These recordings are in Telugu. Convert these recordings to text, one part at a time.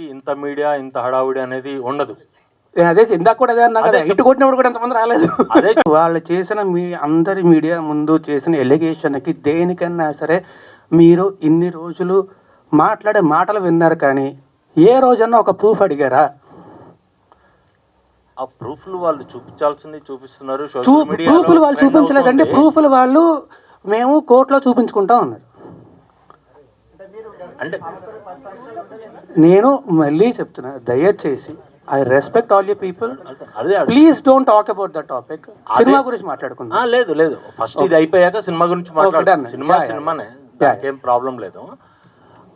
ఇంత మీడియా, ఇంత హడావుడి అనేది ఉండదు. అదే ఇందాక కూడా అదే అన్నా కదా, అదే ఇటు కొట్టినప్పుడు కూడా ఎంతమంది రాలేదు. అదే వాళ్ళు చేసిన అందరి మీడియా ముందు చేసిన ఎలిగేషన్కి దేనికన్నా సరే మీరు ఇన్ని రోజులు మాట్లాడే మాటలు విన్నారు, కానీ ఏ రోజన్నా ఒక ప్రూఫ్ అడిగారా? ఆ ప్రూఫ్లు వాళ్ళు చూపించాల్సింది చూపిస్తున్నారు. సోషల్ మీడియాలో ప్రూఫ్లు వాళ్ళు ట్రెండ్ చూపించలేదంటే అవుతుంది. ప్రూఫ్లు వాళ్ళు మేము కోర్టులో చూపించుకుంటాం అన్నారు. అంటే నేను మళ్ళీ చెప్తున్నా, దయచేసి I respect all you people, అదే please don't talk about the topic. Cinema గురించి మాట్లాడుకుందాం. లేదు ఫస్ట్ ఇది అయిపోయాక సినిమా గురించి మాట్లాడదాం. done. Cinema Yeah. సినిమానే, దానికేం ప్రాబ్లం లేదు.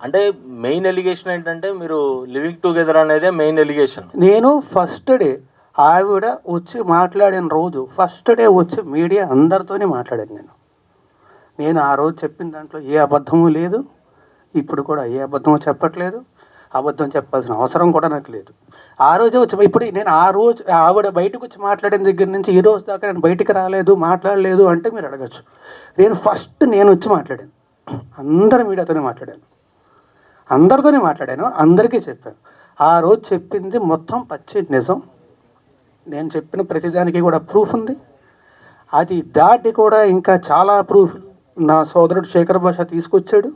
అంటే మెయిన్ ఎలిగేషన్ ఏంటంటే మీరు లివింగ్ టుగెదర్ అనేదే మెయిన్ ఎలిగేషన్. నేను ఫస్ట్ డే ఆవిడ వచ్చి మాట్లాడిన రోజు ఫస్ట్ డే వచ్చి మీడియా అందరితోనే మాట్లాడాను. నేను ఆ రోజు చెప్పిన దాంట్లో ఏ అబద్ధము లేదు, ఇప్పుడు కూడా ఏ అబద్ధము చెప్పట్లేదు. అబద్ధం చెప్పాల్సిన అవసరం కూడా నాకు లేదు. ఆ రోజే వచ్చి ఇప్పుడు నేను ఆ రోజు ఆవిడ బయటకు వచ్చి మాట్లాడిన దగ్గర నుంచి ఈ రోజు దాకా నేను బయటికి రాలేదు, మాట్లాడలేదు అంటే మీరు అడగచ్చు. నేను వచ్చి మాట్లాడాను, అందరి మీడియాతోనే మాట్లాడాను, అందరితోనే మాట్లాడాను, అందరికీ చెప్పాను. ఆ రోజు చెప్పింది మొత్తం పచ్చి నిజం. నేను చెప్పిన ప్రతిదానికి కూడా ప్రూఫ్ ఉంది. అది దాటి కూడా ఇంకా చాలా ప్రూఫ్ నా సోదరుడు శేఖర్ భాష తీసుకొచ్చాడు.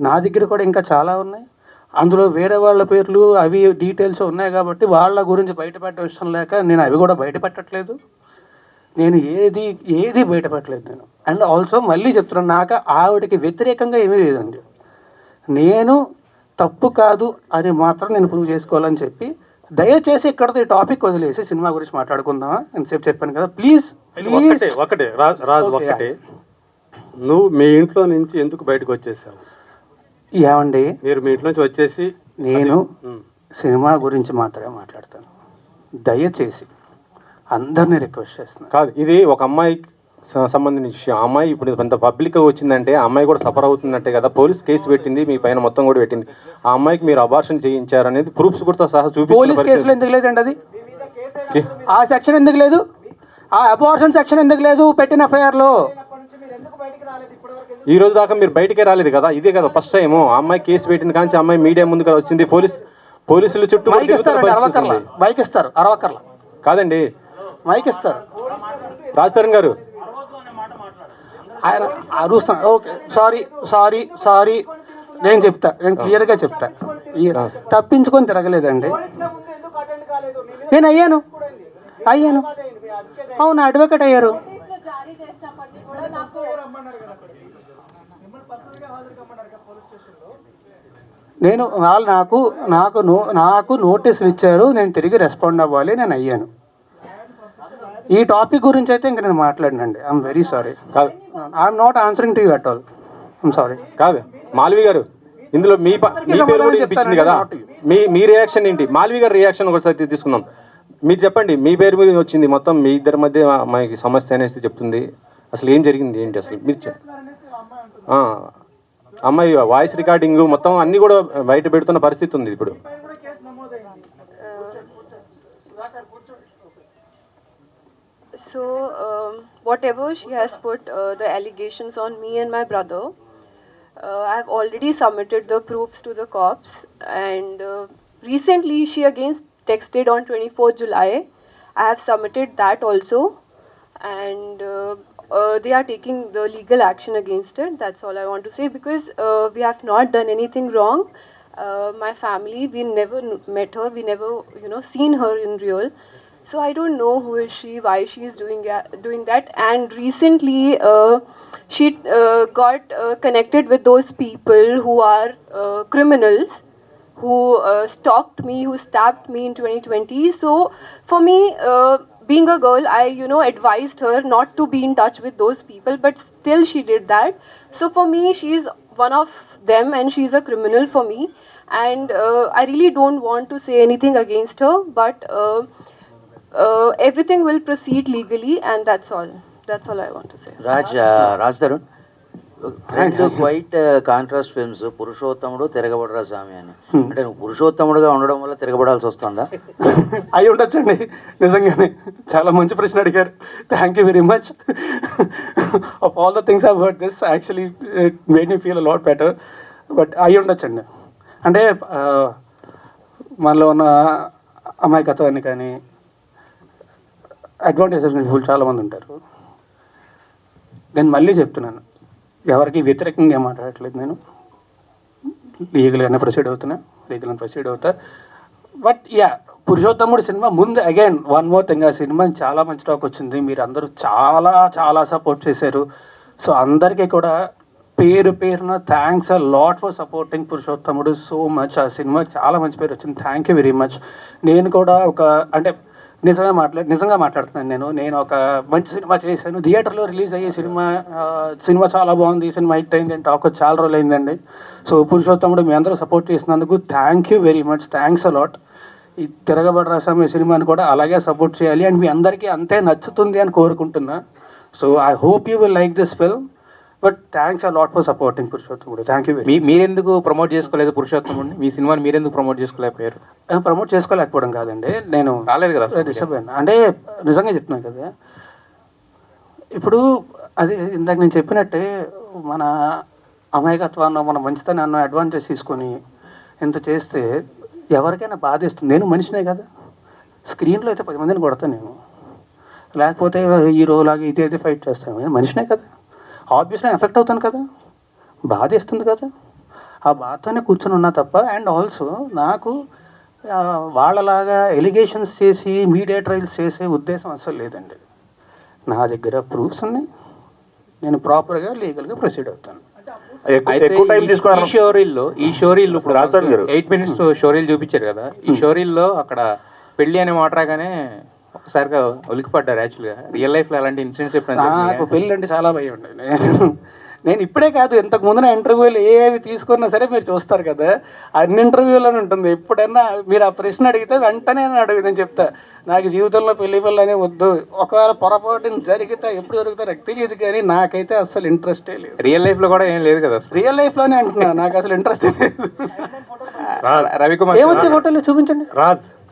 నా దగ్గర కూడా ఇంకా చాలా ఉన్నాయి. అందులో వేరే వాళ్ళ పేర్లు అవి డీటెయిల్స్ ఉన్నాయి కాబట్టి వాళ్ళ గురించి బయటపెట్టడం ఇష్టం లేక నేను అవి కూడా బయటపెట్టట్లేదు. నేను ఏది బయటపెట్టలేదు నేను. అండ్ ఆల్సో మళ్ళీ చెప్తున్నాను, నాకు ఆవిడకి వ్యతిరేకంగా ఏమీ లేదండి. నేను తప్పు కాదు అని మాత్రం నేను ప్రూవ్ చేసుకోవాలని చెప్పి, దయచేసి ఇక్కడతో ఈ టాపిక్ వదిలేసి సినిమా గురించి మాట్లాడుకుందామా అని చెప్పాను కదా. ప్లీజ్ ఒకటే రాజు, ఒక్కటే, నువ్వు మీ ఇంట్లో నుంచి ఎందుకు బయటకు వచ్చేసావు? ఏమండి, మీరు మీ ఇంట్లో నుంచి వచ్చేసి నేను సినిమా గురించి మాత్రమే మాట్లాడతాను. దయచేసి అందరినీ రిక్వెస్ట్ చేస్తున్నాను. కాదు, ఇది ఒక అమ్మాయికి సంబంధించిన విషయం. అమ్మాయి ఇప్పుడు కొంత పబ్లిక్గా వచ్చిందంటే ఆ అమ్మాయి కూడా సఫర్ అవుతున్నట్టే కదా. పోలీస్ కేసు పెట్టింది, మీ పైన మొత్తం కూడా పెట్టింది. ఆ అమ్మాయికి మీరు అబార్షన్ చేయించారనేది ప్రూఫ్స్ కూడా సహా చూపి. పోలీస్ కేసులో ఎందుకు లేదండి అది? ఆ సెక్షన్ ఎందుకు లేదు? ఆ అబార్షన్ సెక్షన్ ఎందుకు లేదు పెట్టిన ఎఫ్ఐఆర్లో? ఈ రోజు దాకా మీరు బయటికే రాలేదు కదా. ఇదే కదా ఫస్ట్ టైం ఆ అమ్మాయి కేసు పెట్టింది కానీ అమ్మాయి మీడియా ముందుకు వచ్చింది. పోలీసులు చుట్టూ మైక్ ఇస్తారు, మైక్ ఇస్తారు, అరవకర్లా కాదండి, మైక్ ఇస్తారు. రాజతరణ్ గారు ఆయన అరుస్తాను. ఓకే, సారీ నేను చెప్తా, నేను క్లియర్గా చెప్తా. తప్పించుకొని తిరగలేదండి. నేను అయ్యాను అవును, అడ్వకేట్ అయ్యారు. నేను వాళ్ళు నాకు నోటీసులు ఇచ్చారు, నేను తిరిగి రెస్పాండ్ అవ్వాలి, నేను అయ్యాను. ఈ టాపిక్ గురించి అయితే ఇంక నేను మాట్లాడినండి. I'm very sorry. కాదు, I'm not answering to you at all. I'm sorry. కాదు మాల్వి గారు, ఇందులో మీ పేరు కూడా వినిపించింది కదా. మీ రియాక్షన్ ఏంటి? మాల్వి గారి రియాక్షన్ ఒకసారి తీసుకుందాం. మీరు చెప్పండి, మీ పేరు మీద వచ్చింది, మొత్తం మీ ఇద్దరి మధ్య అమ్మాయికి సమస్య అనేసి చెప్తుంది. అసలు ఏం జరిగింది ఏంటి అసలు మీరు అమ్మాయి వాయిస్ రికార్డింగ్ మొత్తం అన్నీ కూడా బయట పెడుతున్న పరిస్థితి ఉంది ఇప్పుడు. So, whatever she has put the allegations on me and my brother, I have already submitted the proofs to the cops, and recently she again texted on 24th July. I have submitted that also, and they are taking the legal action against it. That's all I want to say, because we have not done anything wrong. My family, we never met her, we never seen her in real. So I don't know who is she, why she is doing that. And recently she got connected with those people who are criminals, who stalked me, who stabbed me in 2020. So for me, being a girl, I advised her not to be in touch with those people, but still she did that. So for me, she is one of them and she is a criminal for me. And I really don't want to say anything against her, but everything will proceed legally, and that's all I want to say. Raj Tarun, రెండు క్వైట్ కాంట్రాస్ట్ ఫిల్మ్స్, పురుషోత్తముడు, తిరగబడరా స్వామి అని. అంటే నువ్వు పురుషోత్తముడుగా ఉండడం వల్ల తిరగబడాల్సి వస్తుందా? అయి ఉండొచ్చండి, నిజంగానే చాలా మంచి ప్రశ్న అడిగారు. Thank you very much. Of all the things I heard, this actually made me feel a lot better. But అయి ఉండొచ్చండి. అంటే మనలో ఉన్న అమాయకత్వాన్ని కానీ అడ్వాంటేజెస్ చాలామంది ఉంటారు. నేను మళ్ళీ చెప్తున్నాను, ఎవరికి వ్యతిరేకంగా మాట్లాడట్లేదు. నేను లీగల్గానే ప్రొసీడ్ అవుతా. బట్ యా, పురుషోత్తముడు సినిమా ముందు అగైన్ వన్ మోర్ థింగ్, ఆ సినిమా చాలా మంచి టాక్ వచ్చింది. మీరు అందరూ చాలా చాలా సపోర్ట్ చేశారు. సో అందరికీ కూడా పేరు పేరున thanks a lot for supporting పురుషోత్తముడు సో మచ్. ఆ సినిమా చాలా మంచి పేరు వచ్చింది. Thank you very much. నేను కూడా అంటే నిజంగా మాట్లాడుతున్నాను. నేను ఒక మంచి సినిమా చేశాను. థియేటర్లో రిలీజ్ అయ్యే సినిమా చాలా బాగుంది, సినిమా హిట్ అయింది అని టాక్ చాలా రోజులు అయిందండి. సో పురుషోత్తముడు మీ అందరూ సపోర్ట్ చేసినందుకు thank you very much. Thanks a lot. ఈ తిరగబడ్డ సమయ సినిమాని కూడా అలాగే సపోర్ట్ చేయాలి అండ్ మీ అందరికీ అంతే నచ్చుతుంది అని కోరుకుంటున్నా. So I hope you will like this film. But thanks a lot for supporting Purushothamudu. Thank you very much. మీరెందుకు ప్రమోట్ చేసుకోలేదు పురుషోత్తముడిని? మీ సినిమాని మీరెందుకు ప్రమోట్ చేసుకోలేకపోయారు? ప్రమోట్ చేసుకోలేకపోవడం కాదండి, నేను రాలేదు కదా డిస్టర్బ్ అయినా. అంటే నిజంగా చెప్తున్నాను కదా, ఇప్పుడు అది ఇందాక నేను చెప్పినట్టే మన అమాయకత్వాన్ని మన మంచితనాన్ని అడ్వాంటేజ్ తీసుకొని ఇంత చేస్తే ఎవరికైనా బాధేస్తుంది. నేను మనిషినే కదా, స్క్రీన్లో అయితే 10 మందిని కొడతాను నేను, లేకపోతే హీరోలాగా ఇదే ఫైట్ చేస్తాను. నేను మనిషినే కదా, ఆబ్వియస్లీ ఎఫెక్ట్ అవుతాను కదా, బాధేస్తుంది కదా. ఆ బాధతోనే కూర్చొని ఉన్నా తప్ప. అండ్ ఆల్సో నాకు వాళ్ళలాగా ఎలిగేషన్స్ చేసి మీడియా ట్రయల్స్ చేసే ఉద్దేశం అసలు లేదండి. నా దగ్గర ప్రూఫ్స్ ఉన్నాయి, నేను ప్రాపర్గా లీగల్గా ప్రొసీడ్ అవుతాను. ఈ షోరీల్లో ఇప్పుడు 8 minutes షోరీలు చూపించారు కదా, ఈ షోరీల్లో అక్కడ పెళ్లి అనే మాట రాగానే ఒకసారిగా ఉలికిపడ్డారు. యాక్చువల్గా రియల్ లైఫ్లో అలాంటి ఇన్సిడెంట్స్ ఎప్పుడైనా? నాకు పెళ్ళి అంటే చాలా భయం ఉండే. నేను ఇప్పుడే కాదు, ఇంతకు ముందున ఇంటర్వ్యూలు ఏవి తీసుకున్నా సరే మీరు చూస్తారు కదా, అన్ని ఇంటర్వ్యూలోనే ఉంటుంది. ఎప్పుడైనా మీరు ఆ ప్రశ్న అడిగితే వెంటనే నేను చెప్తా, నాకు జీవితంలో పెళ్లి అనే వద్దు. ఒకవేళ పొరపాటున జరిగితే ఎప్పుడు జరుగుతారో నాకు తెలియదు, కానీ నాకైతే అసలు ఇంట్రెస్టే లేదు. రియల్ లైఫ్లో కూడా ఏం లేదు కదా? రియల్ లైఫ్లోనే అంటున్నా, నాకు అసలు ఇంట్రెస్టే లేదు. రవికుమార్ ఏమొచ్చే ఫోటోలు చూపించండి.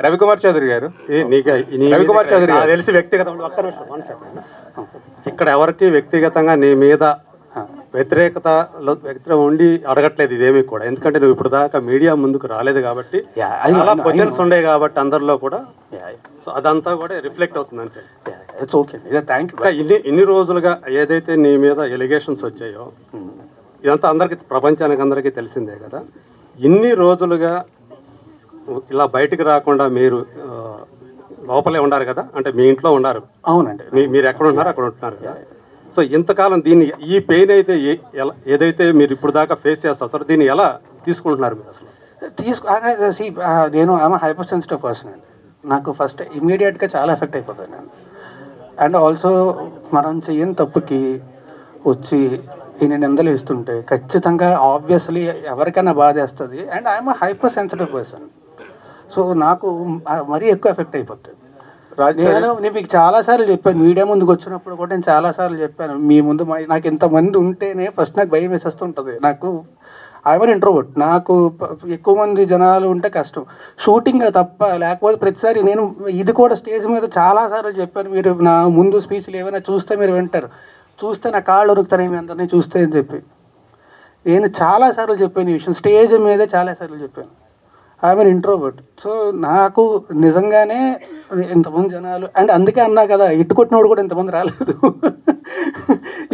రవికుమార్ చౌదరి గారు, రవికుమార్ చౌదరి గారు తెలిసి వ్యక్తిగతంగా ఇక్కడ ఎవరికి వ్యక్తిగతంగా నీ మీద వ్యతిరేకత ఉండి అడగట్లేదు ఇదేమీ కూడా. ఎందుకంటే నువ్వు ఇప్పుడు దాకా మీడియా ముందుకు రాలేదు కాబట్టి చాలా క్వశ్చన్స్ ఉండే కాబట్టి అందరిలో కూడా. సో అదంతా కూడా రిఫ్లెక్ట్ అవుతుంది అంతే. ఇన్ని రోజులుగా ఏదైతే నీ మీద ఎలిగేషన్స్ వచ్చాయో ఇదంతా అందరికీ, ప్రపంచానికి అందరికీ తెలిసిందే కదా. ఇన్ని రోజులుగా ఇలా బయటకు రాకుండా మీరు లోపలే ఉన్నారు కదా, అంటే మీ ఇంట్లో ఉన్నారు. అవునండి, మీరు ఎక్కడ ఉన్నారు అక్కడ ఉంటున్నారు కదా. సో ఇంతకాలం దీన్ని, ఈ పెయిన్ అయితే ఏదైతే మీరు ఇప్పుడు దాకా ఫేస్ చేస్తారు, దీన్ని ఎలా తీసుకుంటున్నారు మీరు అసలు? నేను ఆమె హైపర్ సెన్సిటివ్ పర్సన్ అండి. నాకు ఫస్ట్ ఇమీడియట్గా చాలా ఎఫెక్ట్ అయిపోతాను నేను. అండ్ ఆల్సో మనం చేయని తప్పుకి వచ్చి ఈయన నిందలు ఇస్తుంటే ఖచ్చితంగా ఆబ్వియస్లీ ఎవరికైనా బాధేస్తుంది. And I'm hyper sensitive person. So నాకు మరీ ఎక్కువ ఎఫెక్ట్ అయిపోతుంది. నేను మీకు చాలాసార్లు చెప్పాను, మీడియా ముందుకు వచ్చినప్పుడు కూడా నేను చాలాసార్లు చెప్పాను, మీ ముందు నాకు ఇంతమంది ఉంటేనే ఫస్ట్ నాకు భయం వేసేస్తుంటుంది. నాకు ఐఎమ్ ఇంట్రోవర్ట్, నాకు ఎక్కువ మంది జనాలు ఉంటే కష్టం షూటింగ్ తప్ప. లేకపోతే ప్రతిసారి నేను ఇది కూడా స్టేజ్ మీద చాలాసార్లు చెప్పాను, మీరు నా ముందు స్పీచ్లు ఏమైనా చూస్తే మీరు వింటారు, చూస్తే నా కాళ్ళు ఉరుకుతాయి మీ అందరినీ చూస్తే అని చెప్పి నేను చాలాసార్లు చెప్పాను ఈ విషయం. స్టేజ్ మీదే చాలాసార్లు చెప్పాను, ఐఎమ్ ఇంట్రోవర్ట్. సో నాకు నిజంగానే ఇంతమంది జనాలు, అండ్ అందుకే అన్నా కదా ఇటు కొట్టినోడు కూడా ఇంతమంది రాలేదు,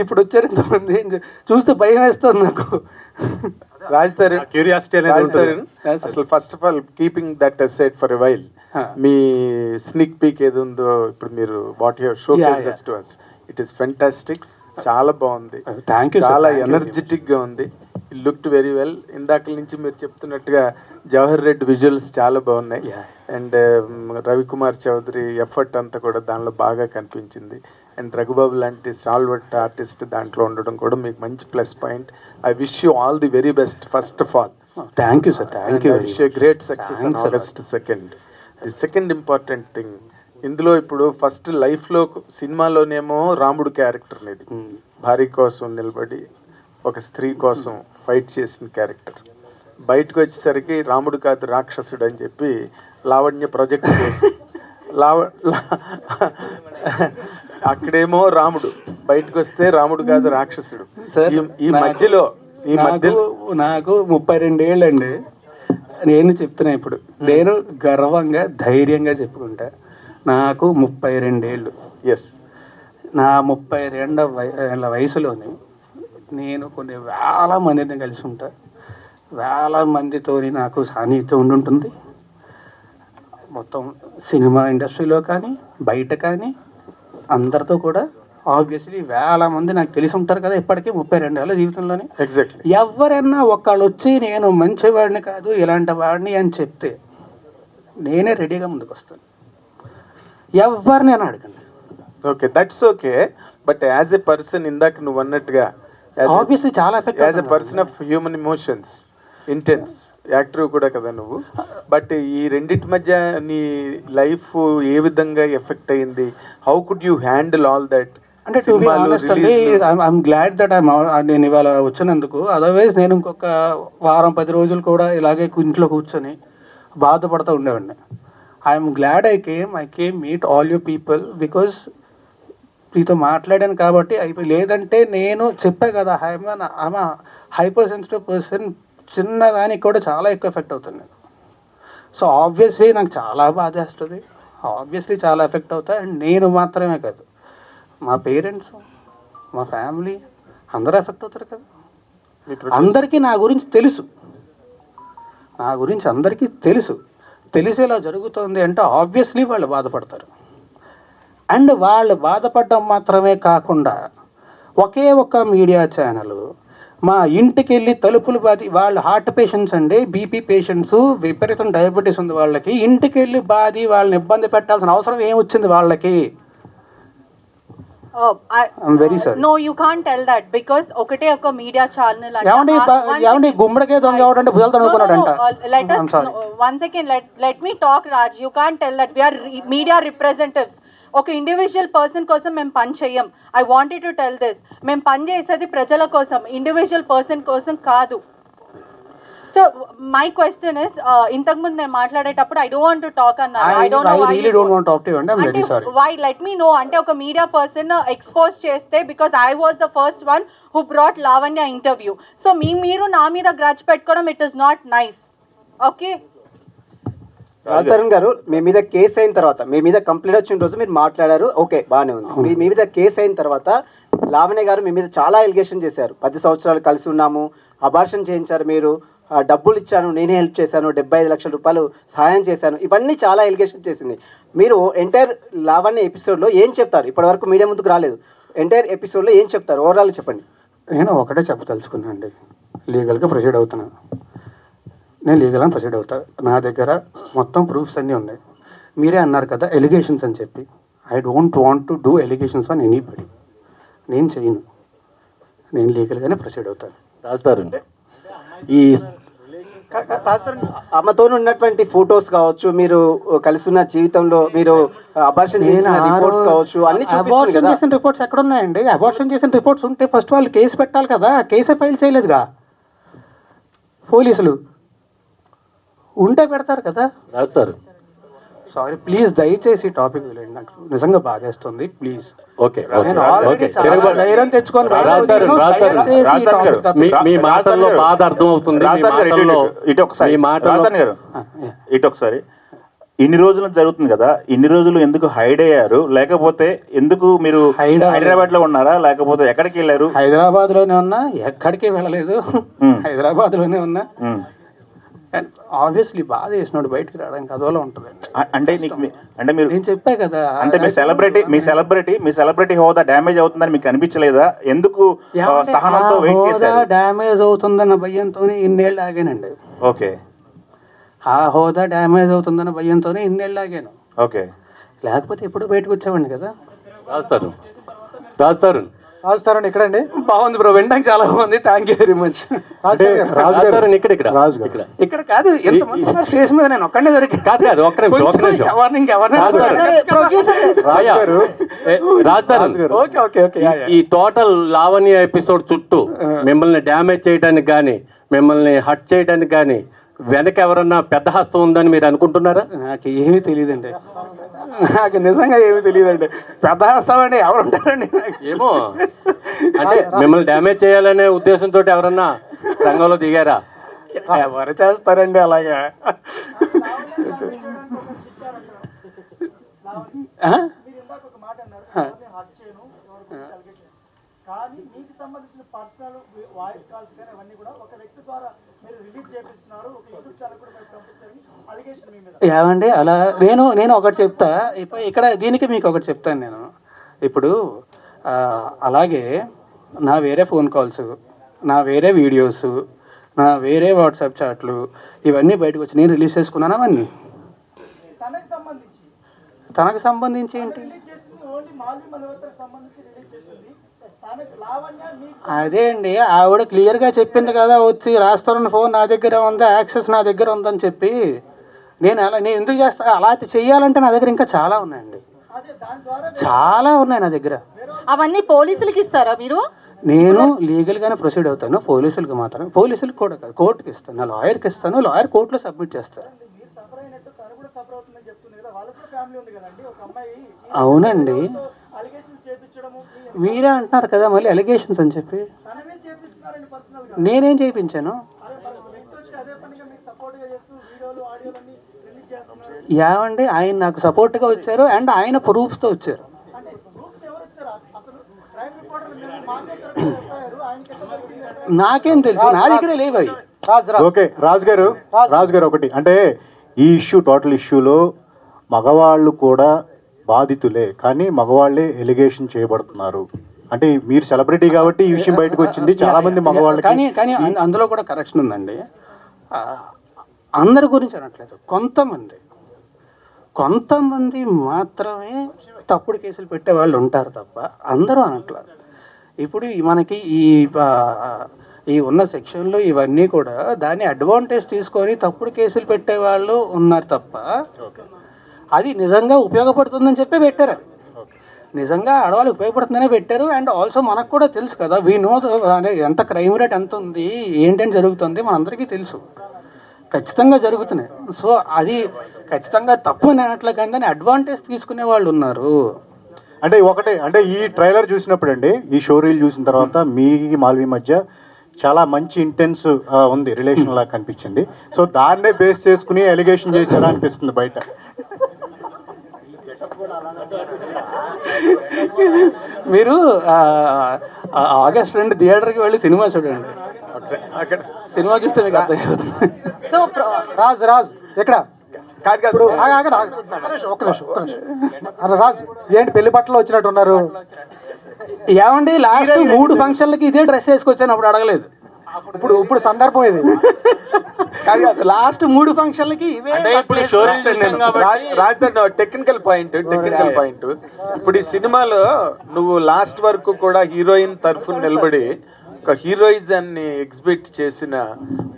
ఇప్పుడు వచ్చారు ఇంతమంది. చూస్తే భయం వేస్తుంది నాకు. క్యూరియాసిటీ అనేది అసలు first of all keeping that aside for a while, me స్నిక్ peak ఏది ఉందో ఇప్పుడు మీరు what your show case to us, it is fantastic, చాలా బాగుంది, చాలా ఎనర్జెటిక్ గా ఉంది, ఇట్ లుక్డ్ వెరీ వెల్. ఇందాక నుంచి మీరు చెప్తున్నట్టుగా జవహర్ రెడ్డి విజువల్స్ చాలా బాగున్నాయి. అండ్ రవికుమార్ చౌదరి ఎఫర్ట్ అంతా కూడా దానిలో బాగా కనిపించింది. అండ్ రఘుబాబు లాంటి సాల్వర్ట్ ఆర్టిస్ట్ దాంట్లో ఉండడం కూడా మీకు మంచి plus point. I wish you all the very best first of all. Thank you sir, thank you. Wish you great success on August 2nd. The second important thing ఇందులో, ఇప్పుడు ఫస్ట్ లైఫ్లో సినిమాలోనేమో రాముడు క్యారెక్టర్ అనేది భార్య కోసం నిలబడి ఒక స్త్రీ కోసం ఫైట్ చేసిన క్యారెక్టర్, బయటకు వచ్చేసరికి రాముడు కాదు రాక్షసుడు అని చెప్పి లావణ్య ప్రొజెక్ట్ చేసి అక్కడేమో రాముడు, బయటకు వస్తే రాముడు కాదు రాక్షసుడు. ఈ మధ్యలో నాకు 32 ఏళ్ళండి. నేను చెప్తున్నా ఇప్పుడు, నేను గర్వంగా ధైర్యంగా చెప్పుకుంటా, నాకు 32 ఏళ్ళు. ఎస్. నా 32 ఏళ్ళ వయసులోనే నేను కొన్ని వేల మందిని కలిసి ఉంటా, వేల మందితో నాకు సాన్నిహిత్యం ఉండుంటుంది. మొత్తం సినిమా ఇండస్ట్రీలో కానీ బయట కానీ అందరితో కూడా ఆబ్వియస్లీ వేల మంది నాకు తెలిసి ఉంటారు కదా ఇప్పటికీ 32 ఏళ్ళ జీవితంలోనే. ఎగ్జాక్ట్లీ. ఎవరైనా ఒకళ్ళు వచ్చి నేను మంచివాడిని కాదు ఇలాంటి వాడిని అని చెప్తే నేనే రెడీగా ముందుకు వస్తాను. ఎవరిని అని అడగండి. Okay, that's okay. But as a person, ఇందాక నువ్వు అన్నట్టుగా ఆబ్వియస్లీ చాలా effect as a person of human emotions, intense actor కూడా కదా నువ్వు. బట్ ఈ రెండింటి మధ్య నీ లైఫ్ ఏ విధంగా ఎఫెక్ట్ అయింది? How could you handle all that? అంటే టు బి ఆనెస్ట్ అండి, ఐఎమ్ గ్లాడ్ దట్ నేను ఇవాళ వచ్చినందుకు. అదర్వైజ్ నేను ఇంకొక వారం 10 రోజులు కూడా ఇలాగే ఇంట్లో కూర్చొని బాధపడుతూ ఉండేవాడిని. I'm glad I came meet all you people because మీతో మాట్లాడాను కాబట్టి అయిపోయి. లేదంటే నేను చెప్పా కదా, ఐఎమ్ హైపర్ సెన్సిటివ్ పర్సన్, చిన్నదానికి కూడా చాలా ఎక్కువ ఎఫెక్ట్ అవుతుంది. సో ఆబ్వియస్లీ నాకు చాలా బాధ వేస్తుంది, ఆబ్వియస్లీ చాలా ఎఫెక్ట్ అవుతాయి. అండ్ నేను మాత్రమే కాదు, మా పేరెంట్స్, మా ఫ్యామిలీ అందరూ ఎఫెక్ట్ అవుతారు కదా. అందరికీ నా గురించి తెలుసు, నా గురించి అందరికీ తెలుసు. తెలిసేలా జరుగుతుంది అంటే ఆబ్వియస్లీ వాళ్ళు బాధపడతారు. అండ్ వాళ్ళు బాధపడడం మాత్రమే కాకుండా ఒకే ఒక్క మీడియా ఛానల్ మా ఇంటికి వెళ్ళి తలుపులు బాది, వాళ్ళు హార్ట్ పేషెంట్స్ అండి, బీపీ పేషెంట్స్, విపరీతం డయాబెటీస్ ఉంది వాళ్ళకి, ఇంటికి వెళ్ళి బాది వాళ్ళని ఇబ్బంది పెట్టాల్సిన అవసరం ఏమొచ్చింది వాళ్ళకి? I'm very sorry. No, you can't tell that because ఒకటే ఒక మీడియా ఛానల్ ఏమండి గుమ్మడికే దొంగ ఎవడంటే భుజాలు తనుకున్నాడంట. let us one second, let me talk, Raj. You can't tell that. We are media representatives. ఒక ఇండివిజువల్ పర్సన్ కోసం మేము పని చెయ్యం. I wanted to tell this. మేము పని చేసేది ప్రజల కోసం, ఇండివిజువల్ పర్సన్ కోసం కాదు. సో మై క్వశ్చన్ ఇస్, ఇంతకుముందు నేను మాట్లాడేటప్పుడు I don't want to talk అన్నారు. I don't know why you don't want to talk to you and I am very sorry. Why let me know అంటే ఒక మీడియా పర్సన్ ఎక్స్పోజ్ చేస్తే because I was the first one who brought Lavanya interview. So మీరు నా మీద గ్రడ్జ్ పెట్టుకోవడం it is not nice. Okay Raj Tarun గారు, మీ మీద కేసు అయిన తర్వాత, మీ మీద కంప్లైంట్ వచ్చిన రోజు మీరు మాట్లాడారు, ఓకే బాగానే ఉంది. మీ మీద కేసు అయిన తర్వాత లావణ్య గారు మీ మీద చాలా ఎలిగేషన్ చేశారు. 10 సంవత్సరాలు కలిసి ఉన్నాము, అబార్షన్ చేయించారు మీరు, డబ్బులు ఇచ్చాను, నేనే హెల్ప్ చేశాను, 75 లక్షల రూపాయలు సహాయం చేశాను, ఇవన్నీ చాలా ఎలిగేషన్ చేసింది. మీరు ఎంటైర్ లావణ్య ఎపిసోడ్లో ఏం చెప్తారు? ఇప్పటివరకు మీడియా ముందుకు రాలేదు, ఎంటైర్ ఎపిసోడ్లో ఏం చెప్తారు? ఓవరాల్ చెప్పండి. నేను ఒకటే చెప్పదలుచుకున్నాను అండి, లీగల్గా ప్రొసీడ్ అవుతున్నాను. నేను లీగల్గా ప్రొసీడ్ అవుతా. నా దగ్గర మొత్తం ప్రూఫ్స్ అన్నీ ఉన్నాయి. మీరే అన్నారు కదా ఎలిగేషన్స్ అని చెప్పి. I don't want to do allegations on anybody. నేను చేయను, నేను లీగల్గానే ప్రొసీడ్ అవుతాను. రాస్తారు ఈ అమ్మతో ఉన్నటువంటి ఫొటోస్ కావచ్చు, మీరు కలిసి ఉన్న జీవితంలో మీరు అబార్షన్ చేసిన రిపోర్ట్స్ కావచ్చు, అన్ని అబార్షన్ చేసిన రిపోర్ట్స్ ఎక్కడ ఉన్నాయండి? అబార్షన్ చేసిన రిపోర్ట్స్ ఉంటే ఫస్ట్ వాళ్ళు కేసు పెట్టాలి కదా, కేసే ఫైల్ చేయలేదుగా పోలీసులు. ఉంటే పెడతారు కదా. రాస్తారు. సారీ ప్లీజ్, దయచేసి టాపిక్ వెళ్ళండి, నాకు నిజంగా బాధేస్తుంది ప్లీజ్. ఓకే ధైర్యం తెచ్చుకొని మీ మాటల్లో బాధ అర్థం అవుతుంది. ఇటు ఒకసారి ఇన్ని రోజులు జరుగుతుంది కదా, ఇన్ని రోజులు ఎందుకు హైడ్ అయ్యారు? లేకపోతే ఎందుకు మీరు హైదరాబాద్ లో ఉన్నారా, లేకపోతే ఎక్కడికి వెళ్ళారు? హైదరాబాద్ లోనే ఉన్నా, ఎక్కడికి వెళ్ళలేదు, హైదరాబాద్ లోనే ఉన్నా. ఆబ్వియస్లీ బాధ చేసినాడు, బయటకు రావడానికి అదోలా ఉంటుంది. అంటే అంటే మీరు నేను చెప్పా కదా, అంటే మీ సెలబ్రిటీ హోదా డ్యామేజ్ అవుతుందని మీకు అనిపించలేదా? ఎందుకు సహనంతో వెయిట్ చేశారు? డ్యామేజ్ అవుతుందన్న భయంతోనే ఇన్నేళ్ళు ఆగానండి. ఓకే, ఆ హోదా డ్యామేజ్ అవుతుందన్న భయంతోనే ఇన్నేళ్ళు ఆగాను. ఓకే, లేకపోతే ఎప్పుడు బయటకు వచ్చేవాడిని కదా. రాస్తారు రాజుతారని ఎక్కడండి? బాగుంది బ్రో, వినడానికి చాలా బాగుంది, థ్యాంక్ యూ వెరీ మచ్. ఇక్కడ కాదు, ఎంత స్టేజ్ మీద నేను ఒక్కడే దొరికి ఈ టోటల్ లావణ్య ఎపిసోడ్ చుట్టూ మిమ్మల్ని డ్యామేజ్ చేయడానికి కానీ, మిమ్మల్ని హట్ చేయడానికి కానీ వెనక ఎవరన్నా పెద్ద హస్తం ఉందని మీరు అనుకుంటున్నారా? నాకు ఏమీ తెలియదండి, నాకు నిజంగా ఏమీ తెలియదండి. పెద్ద హస్తం అండి ఎవరు ఉంటారండి? ఏమో, అంటే మిమ్మల్ని డ్యామేజ్ చేయాలనే ఉద్దేశంతో ఎవరన్నా రంగంలో దిగారా? ఎవరు చేస్తారండి అలాగా? ఆ? కానీ మీకు సంబంధించిన పర్సనల్ వాయిస్ కాల్స్ కానీ అవన్నీ కూడా ఒక వ్యక్తి ద్వారా మీరు రిలీజ్ చేపిస్తున్నారు, ఒక యూట్యూబ్ ఛానల్ కూడా మీరు పంపించారని అలిగేషన్ మీ మీద. ఏమండి అలా నేను ఒకటి చెప్తా. ఇప్పుడు ఇక్కడ దీనికి మీకు ఒకటి చెప్తాను నేను. ఇప్పుడు అలాగే నా వేరే ఫోన్ కాల్స్, నా వేరే వీడియోస్, నా వేరే వాట్సాప్ చాట్లు ఇవన్నీ బయటకు వచ్చి నేను రిలీజ్ చేసుకున్నాను. అవన్నీ తనకు సంబంధించి ఏంటి? అదే అండి, ఆవిడ క్లియర్గా చెప్పింది కదా, వచ్చి రాస్తారన్న ఫోన్ నా దగ్గర ఉంది, యాక్సెస్ నా దగ్గర ఉందని చెప్పి. నేను ఎందుకు చేస్తా? అలా చెయ్యాలంటే నా దగ్గర ఇంకా చాలా ఉన్నాయండి, చాలా ఉన్నాయి నా దగ్గర. అవన్నీ పోలీసులకి ఇస్తారా మీరు? నేను లీగల్గానే ప్రొసీడ్ అవుతాను. పోలీసులకు మాత్రం, పోలీసులకు కూడా కాదు, కోర్టుకి ఇస్తాను, నా లాయర్కి ఇస్తాను, లాయర్ కోర్టులో సబ్మిట్ చేస్తారు. అవునండి, మీరే అంటున్నారు కదా మళ్ళీ అలిగేషన్స్ అని చెప్పి. నేనేం చేయించాను? ఏమండి, ఆయన నాకు సపోర్ట్గా వచ్చారు అండ్ ఆయన ప్రూఫ్స్తో వచ్చారు. నాకేం తెలుసు, నా దగ్గర లేవు అవి. ఓకే రాజు గారు ఒకటి అంటే ఈ టోటల్ ఇష్యూలో మగవాళ్ళు కూడా బాధితులే, కానీ మగవాళ్ళే ఎలిగేషన్ చేయబడుతున్నారు. అంటే మీరు సెలబ్రిటీ కాబట్టి ఈ విషయం బయటకు వచ్చింది. చాలా మంది మగవాళ్ళు కానీ అందులో కూడా కరెక్షన్ ఉందండి. అందరి గురించి అనట్లేదు, కొంతమంది మాత్రమే తప్పుడు కేసులు పెట్టే వాళ్ళు ఉంటారు తప్ప అందరూ అనట్లేదు. ఇప్పుడు మనకి ఈ ఉన్న సెక్షన్లో ఇవన్నీ కూడా దాన్ని అడ్వాంటేజ్ తీసుకొని తప్పుడు కేసులు పెట్టే వాళ్ళు ఉన్నారు తప్ప అది నిజంగా ఉపయోగపడుతుందని చెప్పి పెట్టారు. నిజంగా ఆడవాళ్ళు ఉపయోగపడుతుందనే పెట్టారు. అండ్ ఆల్సో మనకు కూడా తెలుసు కదా, వీ నో అంటే ఎంత క్రైమ్ రేట్ ఎంత ఉంది, ఏంటని జరుగుతుంది మనందరికీ తెలుసు, ఖచ్చితంగా జరుగుతున్నాయి. సో అది ఖచ్చితంగా తప్పు అని అనట్లే, కానీ దాన్ని అడ్వాంటేజ్ తీసుకునే వాళ్ళు ఉన్నారు. అంటే ఒకటే, అంటే ఈ ట్రైలర్ చూసినప్పుడు అండి, ఈ షో రీల్ చూసిన తర్వాత మీ మాల్వి మధ్య చాలా మంచి ఇంటెన్స్ ఉంది, రిలేషన్ లాగా కనిపించింది. సో దాన్నే బేస్ చేసుకుని ఎలిగేషన్ చేశారా అనిపిస్తుంది బయట. మీరు ఆగస్ట్ 2 థియేటర్కి వెళ్ళి సినిమా చూడండి, సినిమా చూస్తే మీకు అర్థమవుతుంది. రాజ్ ఎక్కడ ఒక్క నిమిషం రాజ్, ఏంటి పెళ్లి బట్టలు వచ్చినట్టు ఉన్నారు? ఏమండి, లాస్ట్ 3 ఫంక్షన్లకి ఇదే డ్రెస్ వేసుకొచ్చాను, అప్పుడు అడగలేదు. ఇప్పుడు సందర్భం ఇది. లాస్ట్ 3 ఫంక్షన్లకి ఇవే. టెక్నికల్ పాయింట్ ఇప్పుడు ఈ సినిమాలో నువ్వు లాస్ట్ వరకు కూడా హీరోయిన్ తరఫున నిలబడి ఒక హీరోయిజాన్ని ఎగ్జిబిట్ చేసిన